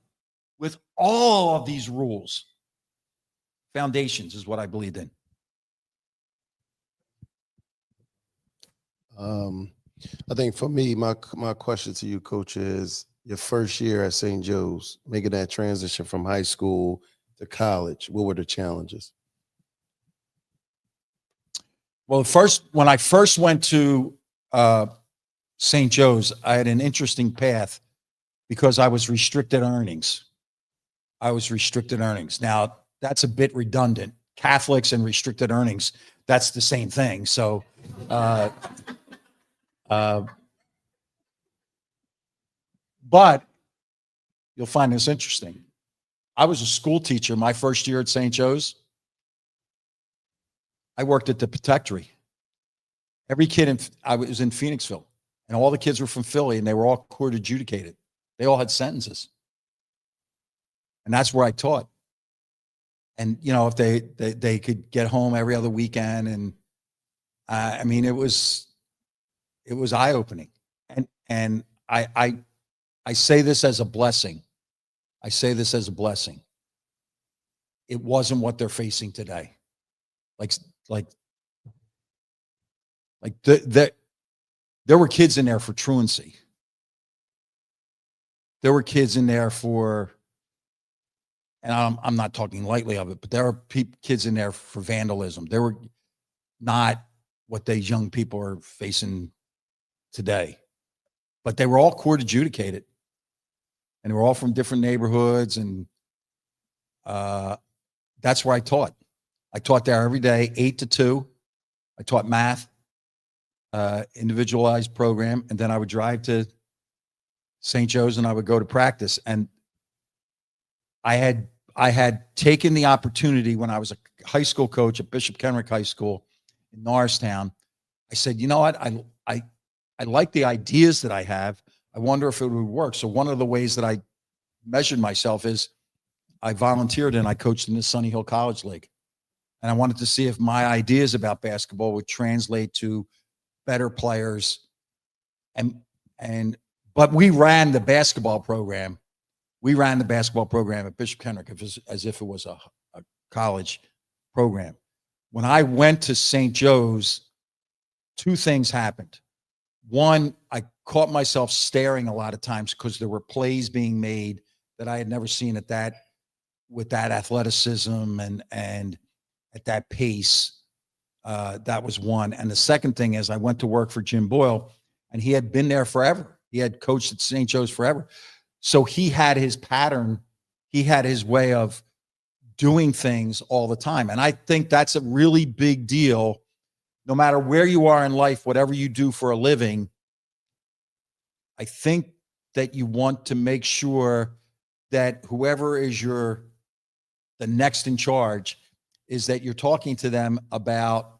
with all of these rules? Foundations is what I believed in. I think for me, my question to you, Coach, is your first year at St. Joe's, making that transition from high school to college. What were the challenges? Well, when I first went to St. Joe's, I had an interesting path because I was restricted earnings. Now, that's a bit redundant. Catholics and restricted earnings, that's the same thing. So, but you'll find this interesting. I was a school teacher my first year at St. Joe's. I worked at the Protectory. I was in Phoenixville, and all the kids were from Philly, and they were all court adjudicated. They all had sentences. And that's where I taught. And, you know, if they could get home every other weekend, and I mean, it was eye-opening. And I say this as a blessing. It wasn't what they're facing today. There were kids in there for truancy. There were kids in there for, and I'm not talking lightly of it, but there are kids in there for vandalism. There were not what these young people are facing today, but they were all court adjudicated, and they were all from different neighborhoods, and that's where I taught. I taught there every day, 8 to 2. I taught math, individualized program, and then I would drive to St. Joe's and I would go to practice. And I had taken the opportunity when I was a high school coach at Bishop Kenrick High School in Norristown. I said, you know what? I like the ideas that I have. I wonder if it would work. So one of the ways that I measured myself is I volunteered and I coached in the Sunny Hill College League. And I wanted to see if my ideas about basketball would translate to better players. But we ran the basketball program. We ran the basketball program at Bishop Kenrick as if it was a college program. When I went to St. Joe's, 2 things happened. one, I caught myself staring a lot of times because there were plays being made that I had never seen with that athleticism and at that pace. That was one. And the second thing is I went to work for Jim Boyle, and he had been there forever. He had coached at St. Joe's forever. So he had his pattern. He had his way of doing things all the time. And I think that's a really big deal. No matter where you are in life, whatever you do for a living, I think that you want to make sure that whoever is the next in charge is that you're talking to them about,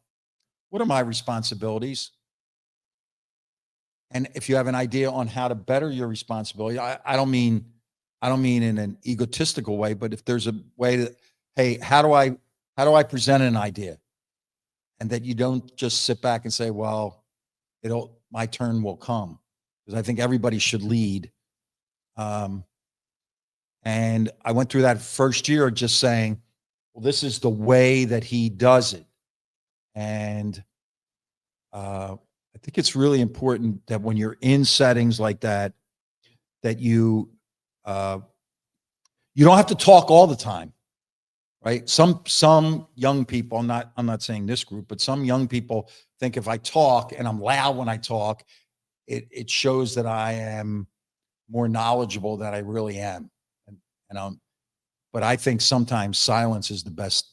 what are my responsibilities? And if you have an idea on how to better your responsibility, I don't mean in an egotistical way, but if there's a way to, hey, how do I present an idea? And that you don't just sit back and say, well, my turn will come. Because I think everybody should lead. And I went through that first year just saying, well, this is the way that he does it. And I think it's really important that when you're in settings like that, that you don't have to talk all the time, right? Some young people, I'm not saying this group, but some young people think if I talk and I'm loud when I talk, it shows that I am more knowledgeable than I really am. But I think sometimes silence is the best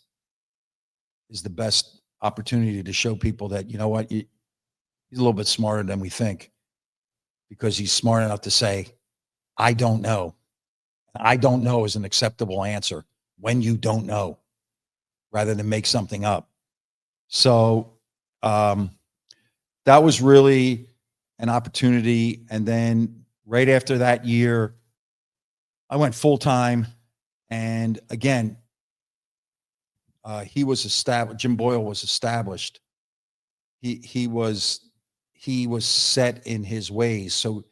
opportunity to show people that, you know what, he's a little bit smarter than we think, because he's smart enough to say, I don't know. I don't know is an acceptable answer when you don't know, rather than make something up. So that was really an opportunity. And then right after that year, I went full time. And again, he was established. Jim Boyle was established. He was set in his ways. So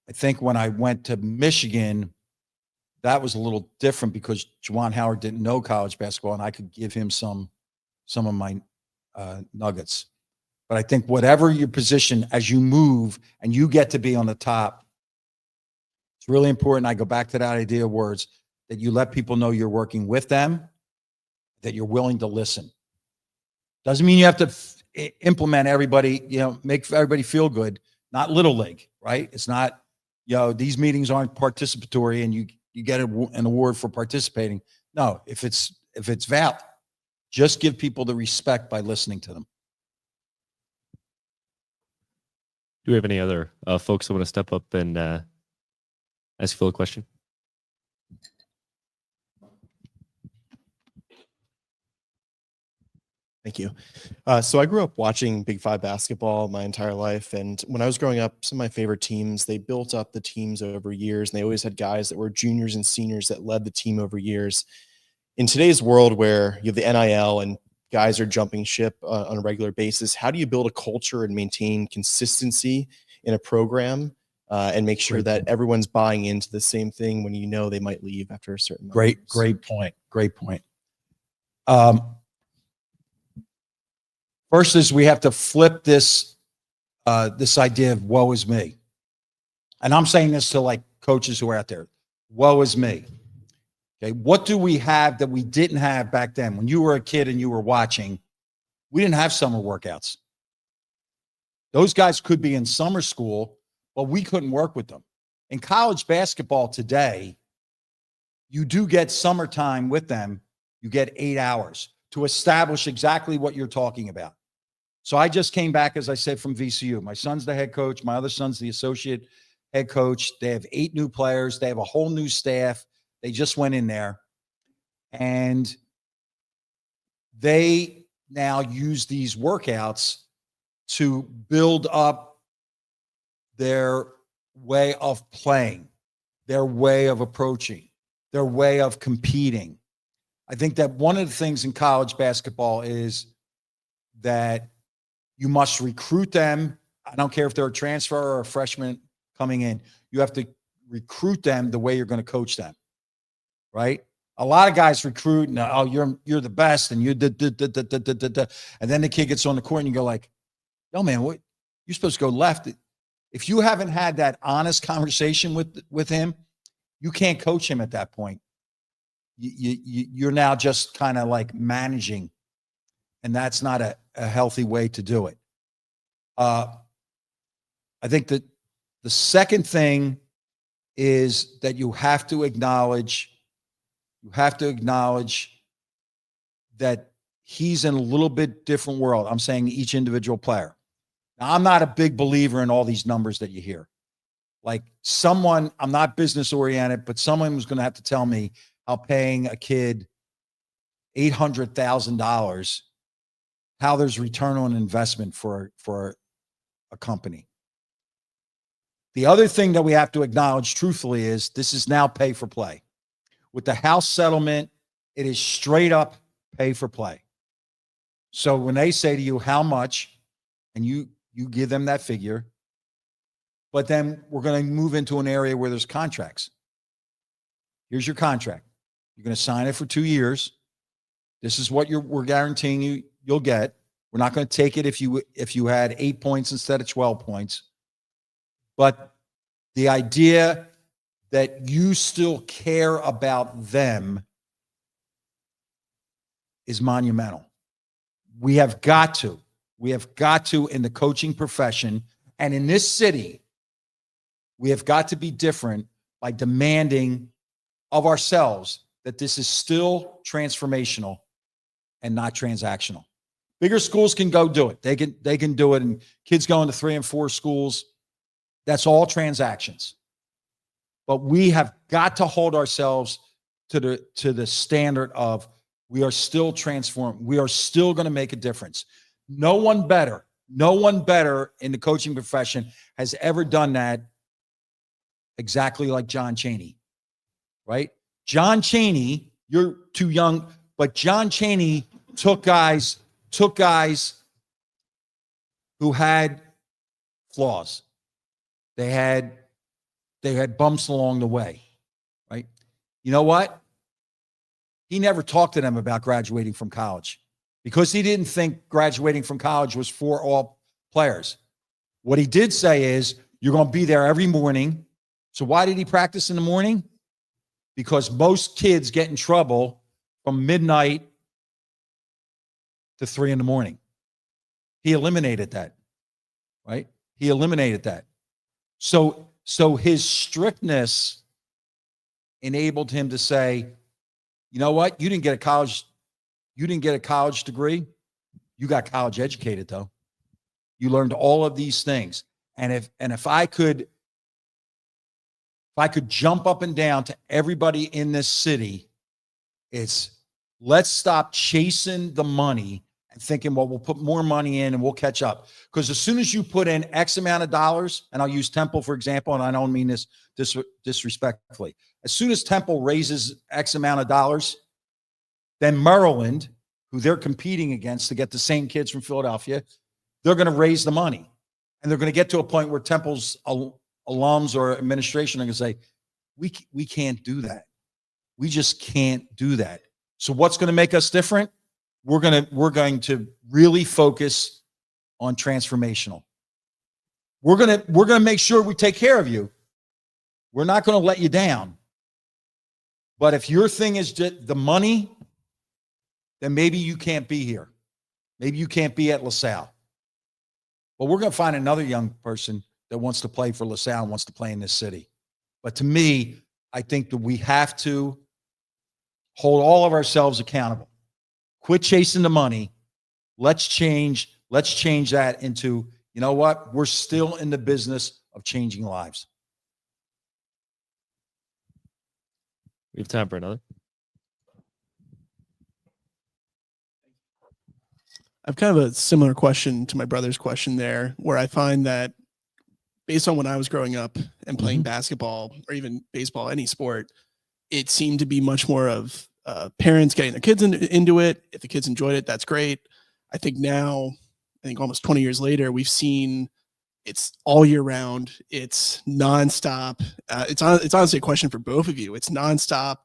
I think when I went to Michigan, that was a little different because Juwan Howard didn't know college basketball, and I could give him some of my nuggets. But I think whatever your position, as you move and you get to be on the top, it's really important. I go back to that idea of words, that you let people know you're working with them, that you're willing to listen. Doesn't mean you have to implement everybody, make everybody feel good. Not Little League, right? It's not, these meetings aren't participatory and you get an award for participating. No, if it's valid, just give people the respect by listening to them. Do we have any other folks that want to step up and ask Phil a question? Thank you. So I grew up watching Big Five basketball my entire life. And when I was growing up, some of my favorite teams, they built up the teams over years. And they always had guys that were juniors and seniors that led the team over years. In today's world where you have the NIL and guys are jumping ship on a regular basis, how do you build a culture and maintain consistency in a program and make sure that everyone's buying into the same thing when they might leave after a certain Great point. First is we have to flip this idea of woe is me. And I'm saying this to like coaches who are out there. Woe is me. Okay, what do we have that we didn't have back then? When you were a kid and you were watching, we didn't have summer workouts. Those guys could be in summer school, but we couldn't work with them. In college basketball today, you do get summertime with them. You get 8 hours to establish exactly what you're talking about. So I just came back, as I said, from VCU. My son's the head coach. My other son's the associate head coach. They have 8 new players. They have a whole new staff. They just went in there. And they now use these workouts to build up their way of playing, their way of approaching, their way of competing. I think that one of the things in college basketball is that you must recruit them. I don't care if they're a transfer or a freshman coming in. You have to recruit them the way you're going to coach them, right? A lot of guys recruit and, oh, you're the best, and you and then the kid gets on the court and you go like, yo, man, what? You're supposed to go left. If you haven't had that honest conversation with him, you can't coach him at that point. You're now just kind of like managing, and that's not a healthy way to do it. I think that the second thing is that you have to acknowledge that he's in a little bit different world. I'm saying each individual player. Now, I'm not a big believer in all these numbers that you hear. Like I'm not business oriented, but someone was going to have to tell me how paying a kid $800,000, how there's return on investment for a company. The other thing that we have to acknowledge truthfully is this is now pay for play. With the house settlement, it is straight up pay for play. So when they say to you how much, and you give them that figure, but then we're going to move into an area where there's contracts. Here's your contract. You're going to sign it for 2 years. This is what we're guaranteeing you'll get. We're not going to take it if you had 8 points instead of 12 points. But the idea that you still care about them is monumental. We have got to in the coaching profession and in this city, we have got to be different by demanding of ourselves that this is still transformational and not transactional. Bigger schools can go do it. They can do it. And kids going to 3 and 4 schools, that's all transactions. But we have got to hold ourselves to the standard of we are still transformed. We are still going to make a difference. No one better in the coaching profession has ever done that exactly like John Chaney, right? John Chaney, you're too young, but John Chaney took guys who had flaws. They had bumps along the way, right? You know what? He never talked to them about graduating from college because he didn't think graduating from college was for all players. What he did say is, you're going to be there every morning. So why did he practice in the morning? Because most kids get in trouble from midnight to 3 in the morning. He eliminated that, right? He eliminated that. So his strictness enabled him to say, you know what? You didn't get a college degree. You got college educated though. You learned all of these things. And if I could jump up and down to everybody in this city, it's let's stop chasing the money and thinking, well, we'll put more money in and we'll catch up. Because as soon as you put in X amount of dollars, and I'll use Temple, for example, and I don't mean this disrespectfully. As soon as Temple raises X amount of dollars, then Maryland, who they're competing against to get the same kids from Philadelphia, they're going to raise the money. And they're going to get to a point where Temple's alums or administration are going to say, we can't do that. We just can't do that. So what's going to make us different? We're going to really focus on transformational. We're going to make sure we take care of you. We're not going to let you down. But if your thing is just the money, then maybe you can't be here. Maybe you can't be at LaSalle. Well, we're going to find another young person that wants to play for LaSalle and wants to play in this city. But to me, I think that we have to hold all of ourselves accountable. Quit chasing the money. Let's change that into, you know what? We're still in the business of changing lives. We have time for another. I've kind of a similar question to my brother's question there, where I find that based on when I was growing up and playing basketball or even baseball, any sport, it seemed to be much more of parents getting their kids into it. If the kids enjoyed it, that's great. I think now, almost 20 years later, we've seen it's all year round. It's nonstop. It's honestly a question for both of you. It's nonstop.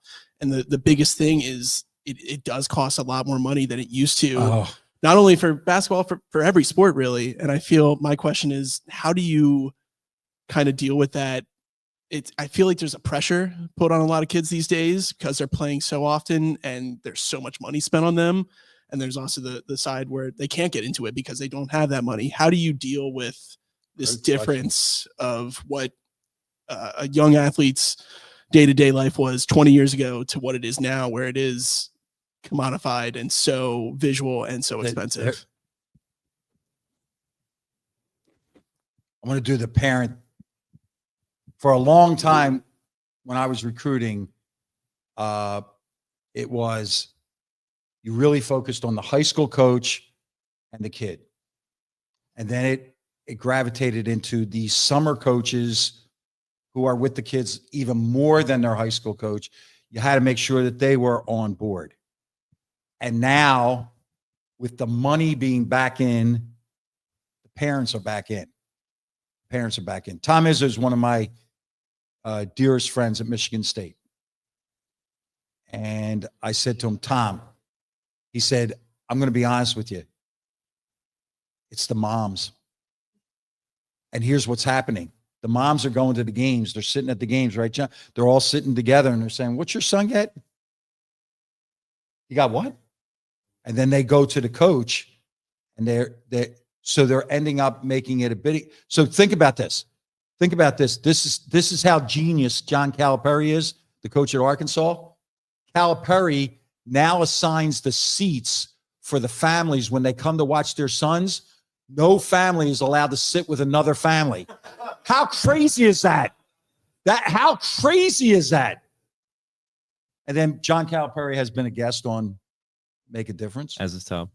And the biggest thing is it does cost a lot more money than it used to. not only for basketball, for every sport really. And I feel my question is, how do you kind of deal with that? I feel like there's a pressure put on a lot of kids these days because they're playing so often and there's so much money spent on them. And there's also the side where they can't get into it because they don't have that money. How do you deal with this difference of what a young athlete's day-to-day life was 20 years ago to what it is now, where it is commodified and so visual and so expensive? I'm going to do the parent. For a long time, when I was recruiting, it was you really focused on the high school coach and the kid. And then it gravitated into the summer coaches who are with the kids even more than their high school coach. You had to make sure that they were on board. And now, with the money being back in, the parents are back in. Parents are back in. Tom Izzo is one of my dearest friends at Michigan State. And I said to him, Tom, he said, I'm going to be honest with you. It's the moms. And here's what's happening. The moms are going to the games. They're sitting at the games, right, John? They're all sitting together and they're saying, what's your son get? You got what? And then they go to the coach and they're ending up making it a bit. So think about this. Think about this. This is how genius John Calipari is, the coach at Arkansas. Calipari now assigns the seats for the families when they come to watch their sons. No family is allowed to sit with another family. How crazy is that? How crazy is that? And then John Calipari has been a guest on Make a Difference. As is Tom.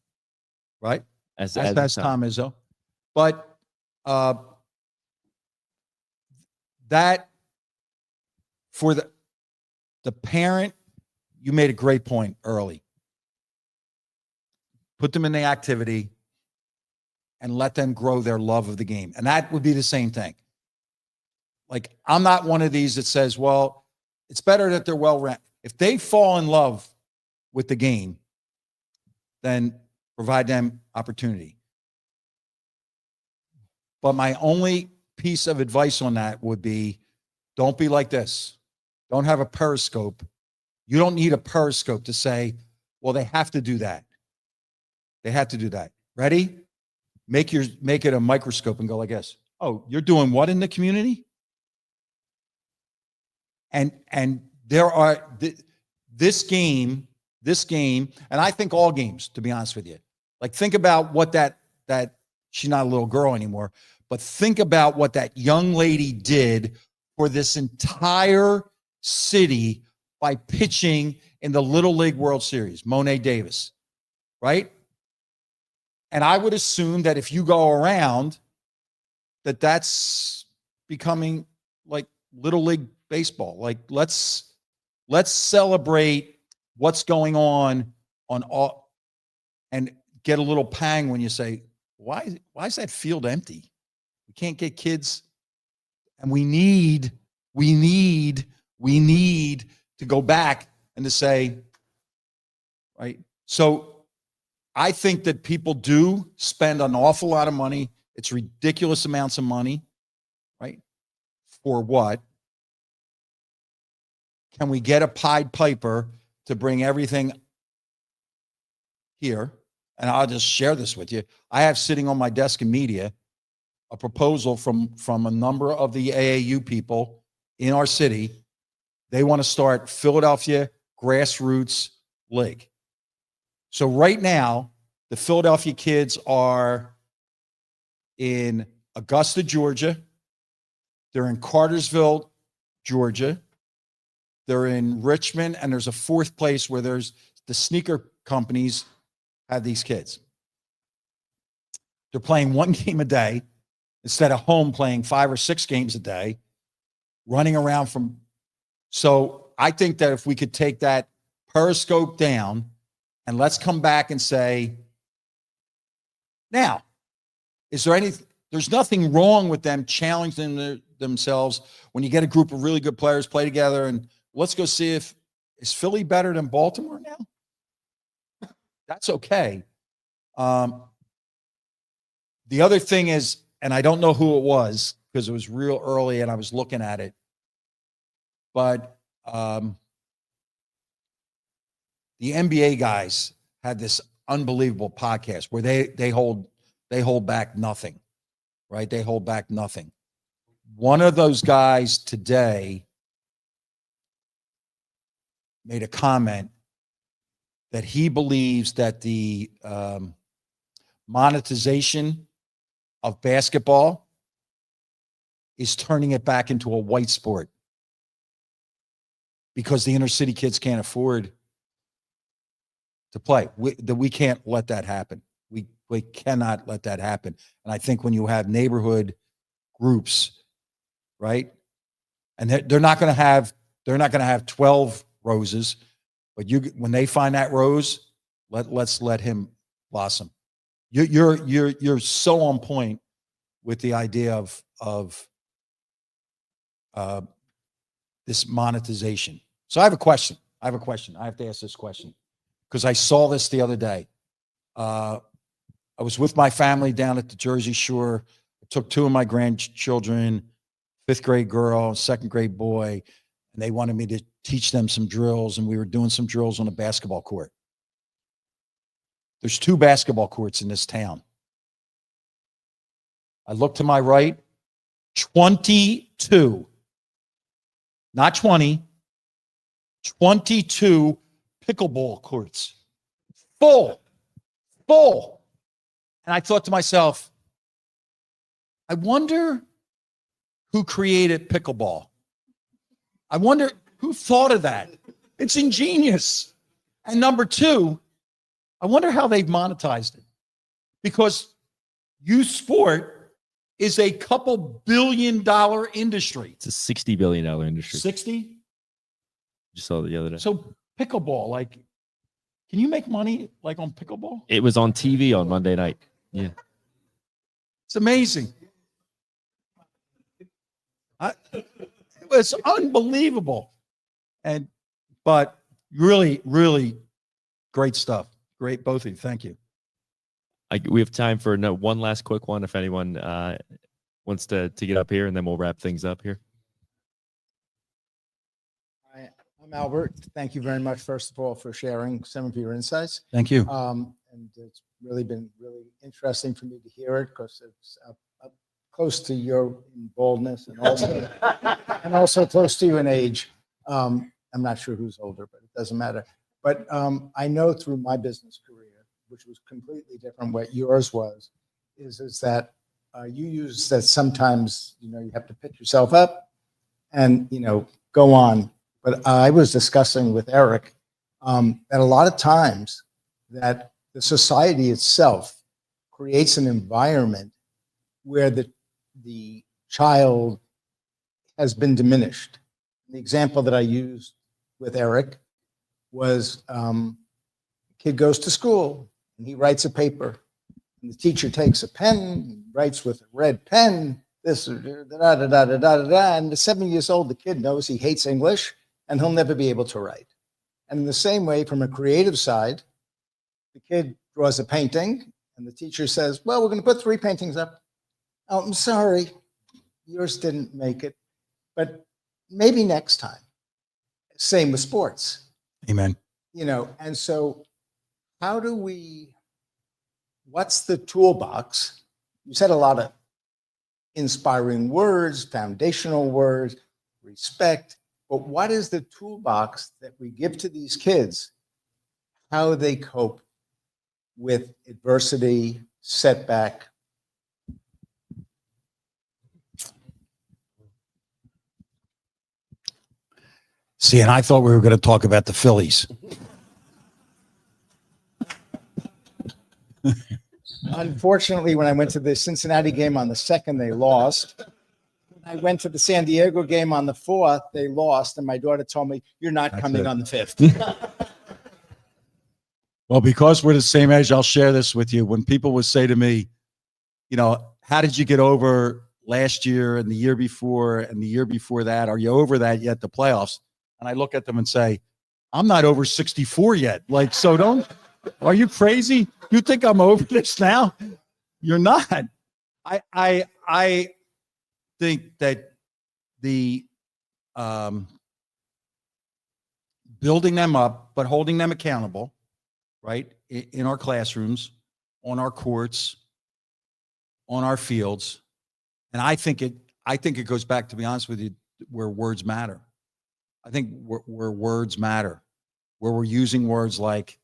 Right? As Tom Izzo. But that for the parent, you made a great point early. Put them in the activity and let them grow their love of the game. And that would be the same thing. Like, I'm not one of these that says, well, it's better that they're well-rounded. If they fall in love with the game, then provide them opportunity. But my only piece of advice on that would be, don't be like this. Don't have a periscope. You don't need a periscope to say, well, they have to do that. They have to do that. Ready? Make it a microscope and go like this. Oh, you're doing what in the community? And there are this game, and I think all games, to be honest with you. Like, think about what that she's not a little girl anymore, but think about what that young lady did for this entire city by pitching in the Little League World Series, Monet Davis, right? And I would assume that if you go around, that's becoming like Little League baseball. Like, let's celebrate what's going on all, and get a little pang when you say, why is that field empty? We can't get kids, and we need to go back and to say, right? So I think that people do spend an awful lot of money. It's ridiculous amounts of money, right? For what? Can we get a Pied Piper to bring everything here? And I'll just share this with you. I have sitting on my desk in media a proposal from a number of the AAU people in our city. They want to start Philadelphia Grassroots League. So right now, the Philadelphia kids are in Augusta, Georgia. They're in Cartersville, Georgia. They're in Richmond, and there's a fourth place where there's the sneaker companies have these kids. They're playing one game a day instead of home playing 5 or 6 games a day, running around from. So I think that if we could take that periscope down and let's come back and say, now, is there there's nothing wrong with them challenging themselves when you get a group of really good players play together and let's go see is Philly better than Baltimore now? That's okay. The other thing is, and I don't know who it was because it was real early and I was looking at it, but the NBA guys had this unbelievable podcast where they hold back nothing, right? They hold back nothing. One of those guys today made a comment that he believes that the monetization of basketball is turning it back into a white sport because the inner city kids can't afford to play. We can't let that happen. We cannot let that happen. And I think when you have neighborhood groups, right, and they're not going to have 12 roses, but when they find that rose, let's let him blossom. You're so on point with the idea of this monetization. So I have a question. I have to ask this question because I saw this the other day. I was with my family down at the Jersey Shore. I took two of my grandchildren, 5th grade girl, 2nd grade boy, and they wanted me to teach them some drills, and we were doing some drills on a basketball court. There's 2 basketball courts in this town. I look to my right, 22, not 20, 22 pickleball courts. Full. And I thought to myself, I wonder who created pickleball. I wonder who thought of that. It's ingenious. And number 2, I wonder how they've monetized it. Because youth sport is a couple $1 billion industry. It's a $60 billion industry. 60? Just saw it the other day. So pickleball, like, can you make money like on pickleball? It was on TV on Monday night. Yeah. It's amazing. It was unbelievable. But really, really great stuff. Great, both of you. Thank you. We have time for one last quick one if anyone wants to get up here, and then we'll wrap things up here. I'm Albert. Thank you very much, first of all, for sharing some of your insights. Thank you. And it's really been really interesting for me to hear it because it's up close to your boldness and also close to you in age. I'm not sure who's older, but it doesn't matter. But I know through my business career, which was completely different what yours was, is that you use that sometimes, you have to pick yourself up and, go on. But I was discussing with Eric that a lot of times that the society itself creates an environment where the child has been diminished. The example that I used with Eric was a kid goes to school and he writes a paper. And the teacher takes a pen, writes with a red pen, this, and the 7 years old, the kid knows he hates English and he'll never be able to write. And in the same way, from a creative side, the kid draws a painting and the teacher says, well, we're going to put 3 paintings up. Oh, I'm sorry, yours didn't make it, but maybe next time. Same with sports. Amen. And so what's the toolbox? You said a lot of inspiring words, foundational words, respect, but what is the toolbox that we give to these kids, how they cope with adversity, setback? See, and I thought we were going to talk about the Phillies. Unfortunately, when I went to the Cincinnati game on the 2nd, they lost. I went to the San Diego game on the 4th, they lost, and my daughter told me, you're not coming on the 5th. Well, because we're the same age, I'll share this with you. When people would say to me, how did you get over last year and the year before and the year before that? Are you over that yet, the playoffs? And I look at them and say, I'm not over 64 yet. So don't Are you crazy? You think I'm over this now? You're not. I think that the building them up, but holding them accountable, right? In our classrooms, on our courts, on our fields. And I think it goes back, to be honest with you, where words matter. I think where words matter, where we're using words like,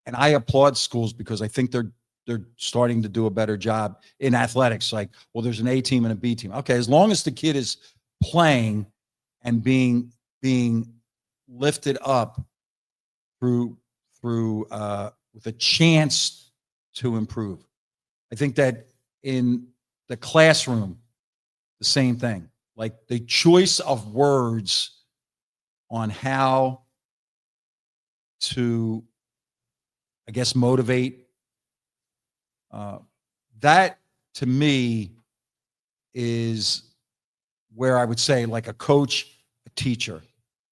and I applaud schools because I think they're starting to do a better job in athletics. Like, well, there's an A team and a B team. Okay, as long as the kid is playing and being lifted up through with a chance to improve. I think that in the classroom, the same thing. Like the choice of words on how to, I guess, motivate. That to me is where I would say, like a coach, a teacher,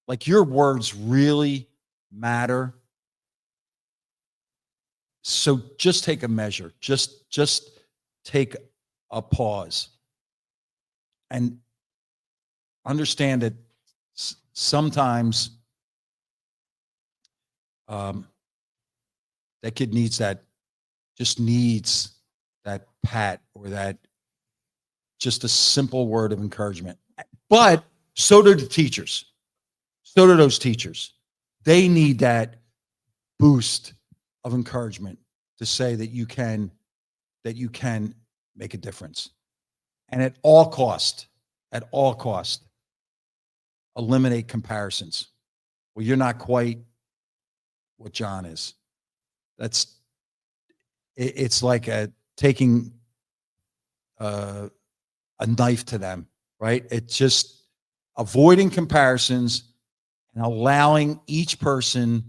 like your words really matter. So just take a measure, just take a pause and understand that sometimes that kid needs that pat or that just a simple word of encouragement. But so do the teachers. So do those teachers. They need that boost of encouragement to say that you can make a difference. And at all cost, eliminate comparisons. Well, you're not quite what John is. It's like taking a knife to them, right? It's just avoiding comparisons and allowing each person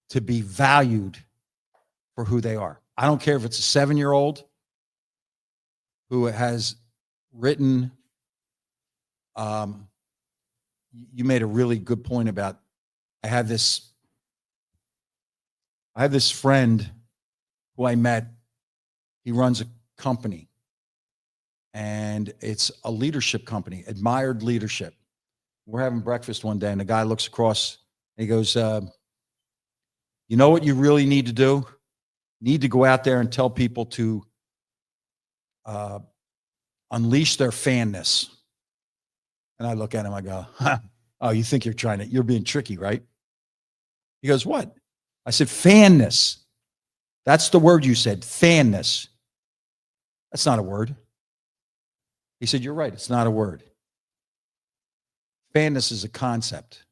to be valued for who they are. I don't care if it's a 7-year-old who has written, you made a really good point about, I have this friend who I met. He runs a company, and it's a leadership company, Admired Leadership. We're having breakfast one day, and the guy looks across, and he goes, you know what you really need to do? You need to go out there and tell people to unleash their fanness. And I look at him, I go, huh, oh, you think you're being tricky, right? He goes, what? I said, fanness. That's the word you said, fanness. That's not a word. He said, you're right, it's not a word. Fanness is a concept.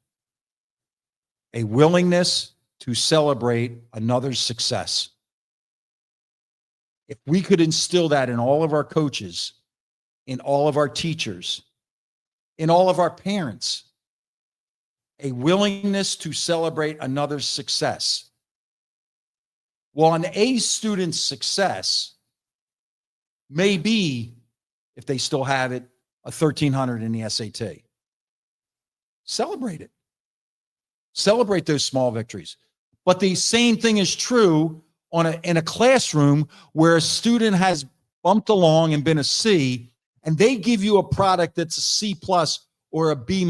A willingness to celebrate another's success. If we could instill that in all of our coaches, in all of our teachers, in all of our parents, a willingness to celebrate another's success. Well, an A student's success may be, if they still have it, a 1,300 in the SAT. Celebrate it. Celebrate those small victories. But the same thing is true in a classroom where a student has bumped along and been a C, and they give you a product that's a C+ or a B-.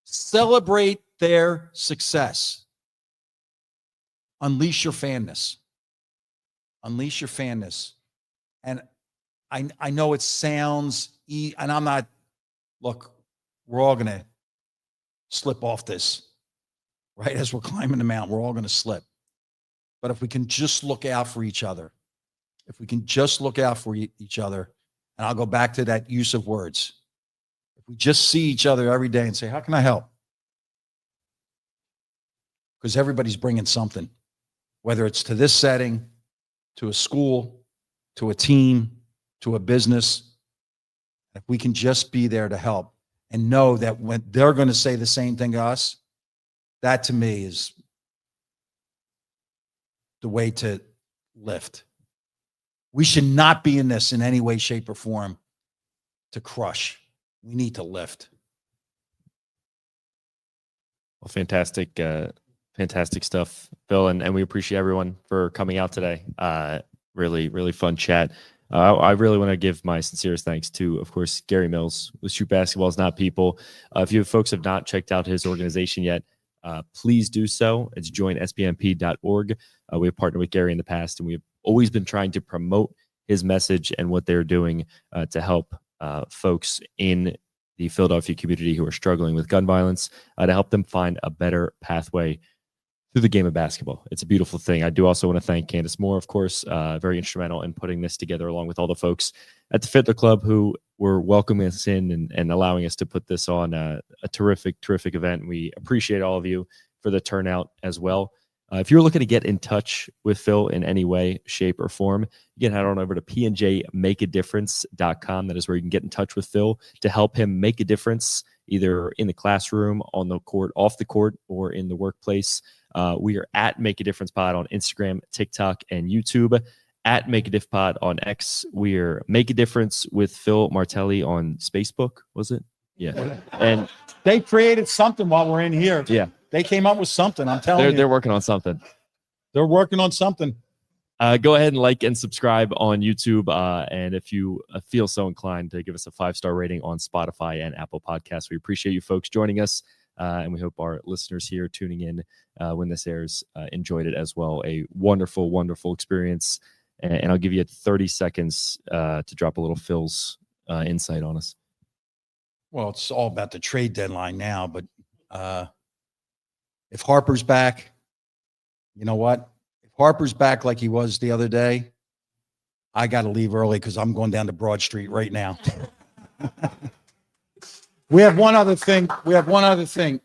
Celebrate their success. Unleash your fanness. Unleash your fanness. And I know it sounds, and I'm not, look, we're all going to slip off this, right? As we're climbing the mountain, we're all going to slip. But if we can just look out for each other, and I'll go back to that use of words. If we just see each other every day and say, how can I help? Because everybody's bringing something, whether it's to this setting, to a school, to a team, to a business. If we can just be there to help and know that when they're going to say the same thing to us, that to me is the way to lift. We should not be in this in any way, shape, or form to crush. We need to lift. Well, fantastic Fantastic stuff, Phil, and we appreciate everyone for coming out today. Really, really fun chat. I really want to give my sincerest thanks to, of course, Garry Mills with Shoot Basketball is Not People. If you folks have not checked out his organization yet, please do so. It's joinsbmp.org. We have partnered with Garry in the past, and we've always been trying to promote his message and what they're doing to help folks in the Philadelphia community who are struggling with gun violence, to help them find a better pathway through the game of basketball. It's a beautiful thing. I do also want to thank Candace Moore, of course, very instrumental in putting this together, along with all the folks at the Fitler Club who were welcoming us in and allowing us to put this on a terrific, terrific event. We appreciate all of you for the turnout as well. If you're looking to get in touch with Phil in any way, shape, or form, you can head on over to pnjmakeadifference.com. That is where you can get in touch with Phil to help him make a difference, either in the classroom, on the court, off the court, or in the workplace. We are at Make a Difference Pod on Instagram, TikTok, and YouTube. At Make a Diff Pod on X. We're Make a Difference with Phil Martelli on Facebook, was it? Yeah. And They created something while we're in here. yeah, They came up with something. I'm telling you. they're working on something. They're working on something. Go ahead and like and subscribe on YouTube. And if you feel so inclined to give us a 5-star rating on Spotify and Apple Podcasts, we appreciate you folks joining us. And we hope our listeners here tuning in when this airs enjoyed it as well. A wonderful, wonderful experience. And I'll give you 30 seconds to drop a little Phil's insight on us. Well, it's all about the trade deadline now, but if Harper's back, you know what? If Harper's back like he was the other day, I got to leave early because I'm going down to Broad Street right now. We have one other thing.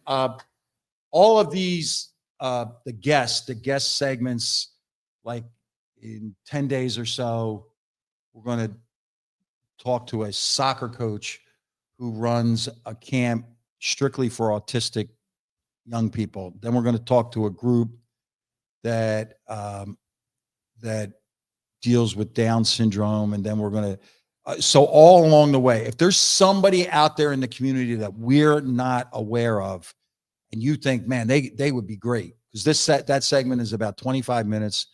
All of these, the guest segments, like in 10 days or so, we're going to talk to a soccer coach who runs a camp strictly for autistic young people. Then we're going to talk to a group that that deals with Down syndrome, and then we're going to. So all along the way, if there's somebody out there in the community that we're not aware of, and you think, man, they would be great, because that segment is about 25 minutes,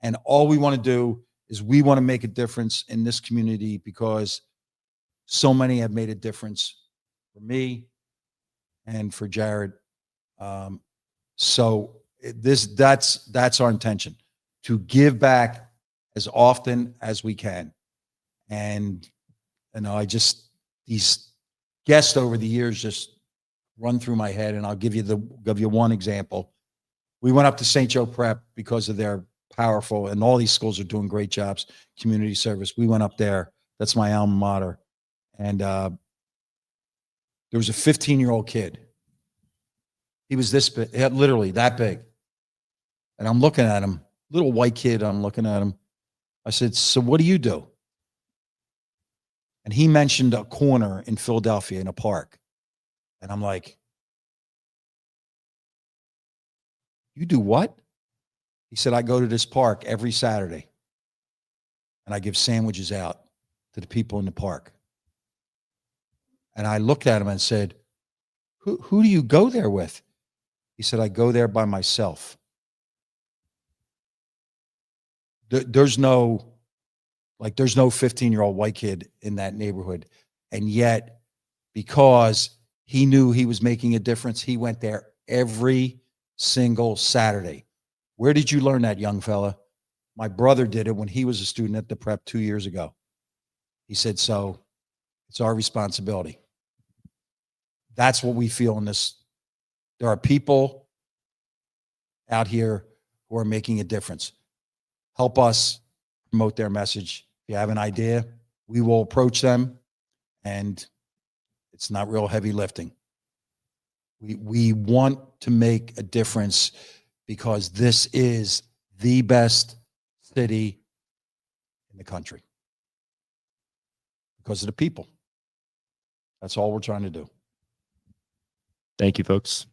and all we want to do is we want to make a difference in this community, because so many have made a difference for me and for Jared. That's our intention, to give back as often as we can. And these guests over the years just run through my head, and I'll give you one example. We went up to St. Joe Prep because of their powerful, and all these schools are doing great jobs, community service. We went up there. That's my alma mater. And there was a 15-year-old kid. He was this big, literally that big. And I'm looking at him, little white kid, I'm looking at him. I said, so what do you do? And he mentioned a corner in Philadelphia in a park. And I'm like, you do what? He said, I go to this park every Saturday, and I give sandwiches out to the people in the park. And I looked at him and said, who do you go there with? He said, I go there by myself. There's no 15-year-old white kid in that neighborhood. And yet, because he knew he was making a difference, he went there every single Saturday. Where did you learn that, young fella? My brother did it when he was a student at the prep 2 years ago. He said, so it's our responsibility. That's what we feel in this. There are people out here who are making a difference. Help us promote their message. If you have an idea, we will approach them, and it's not real heavy lifting. We want to make a difference, because this is the best city in the country, because of the people. That's all we're trying to do. Thank you, folks.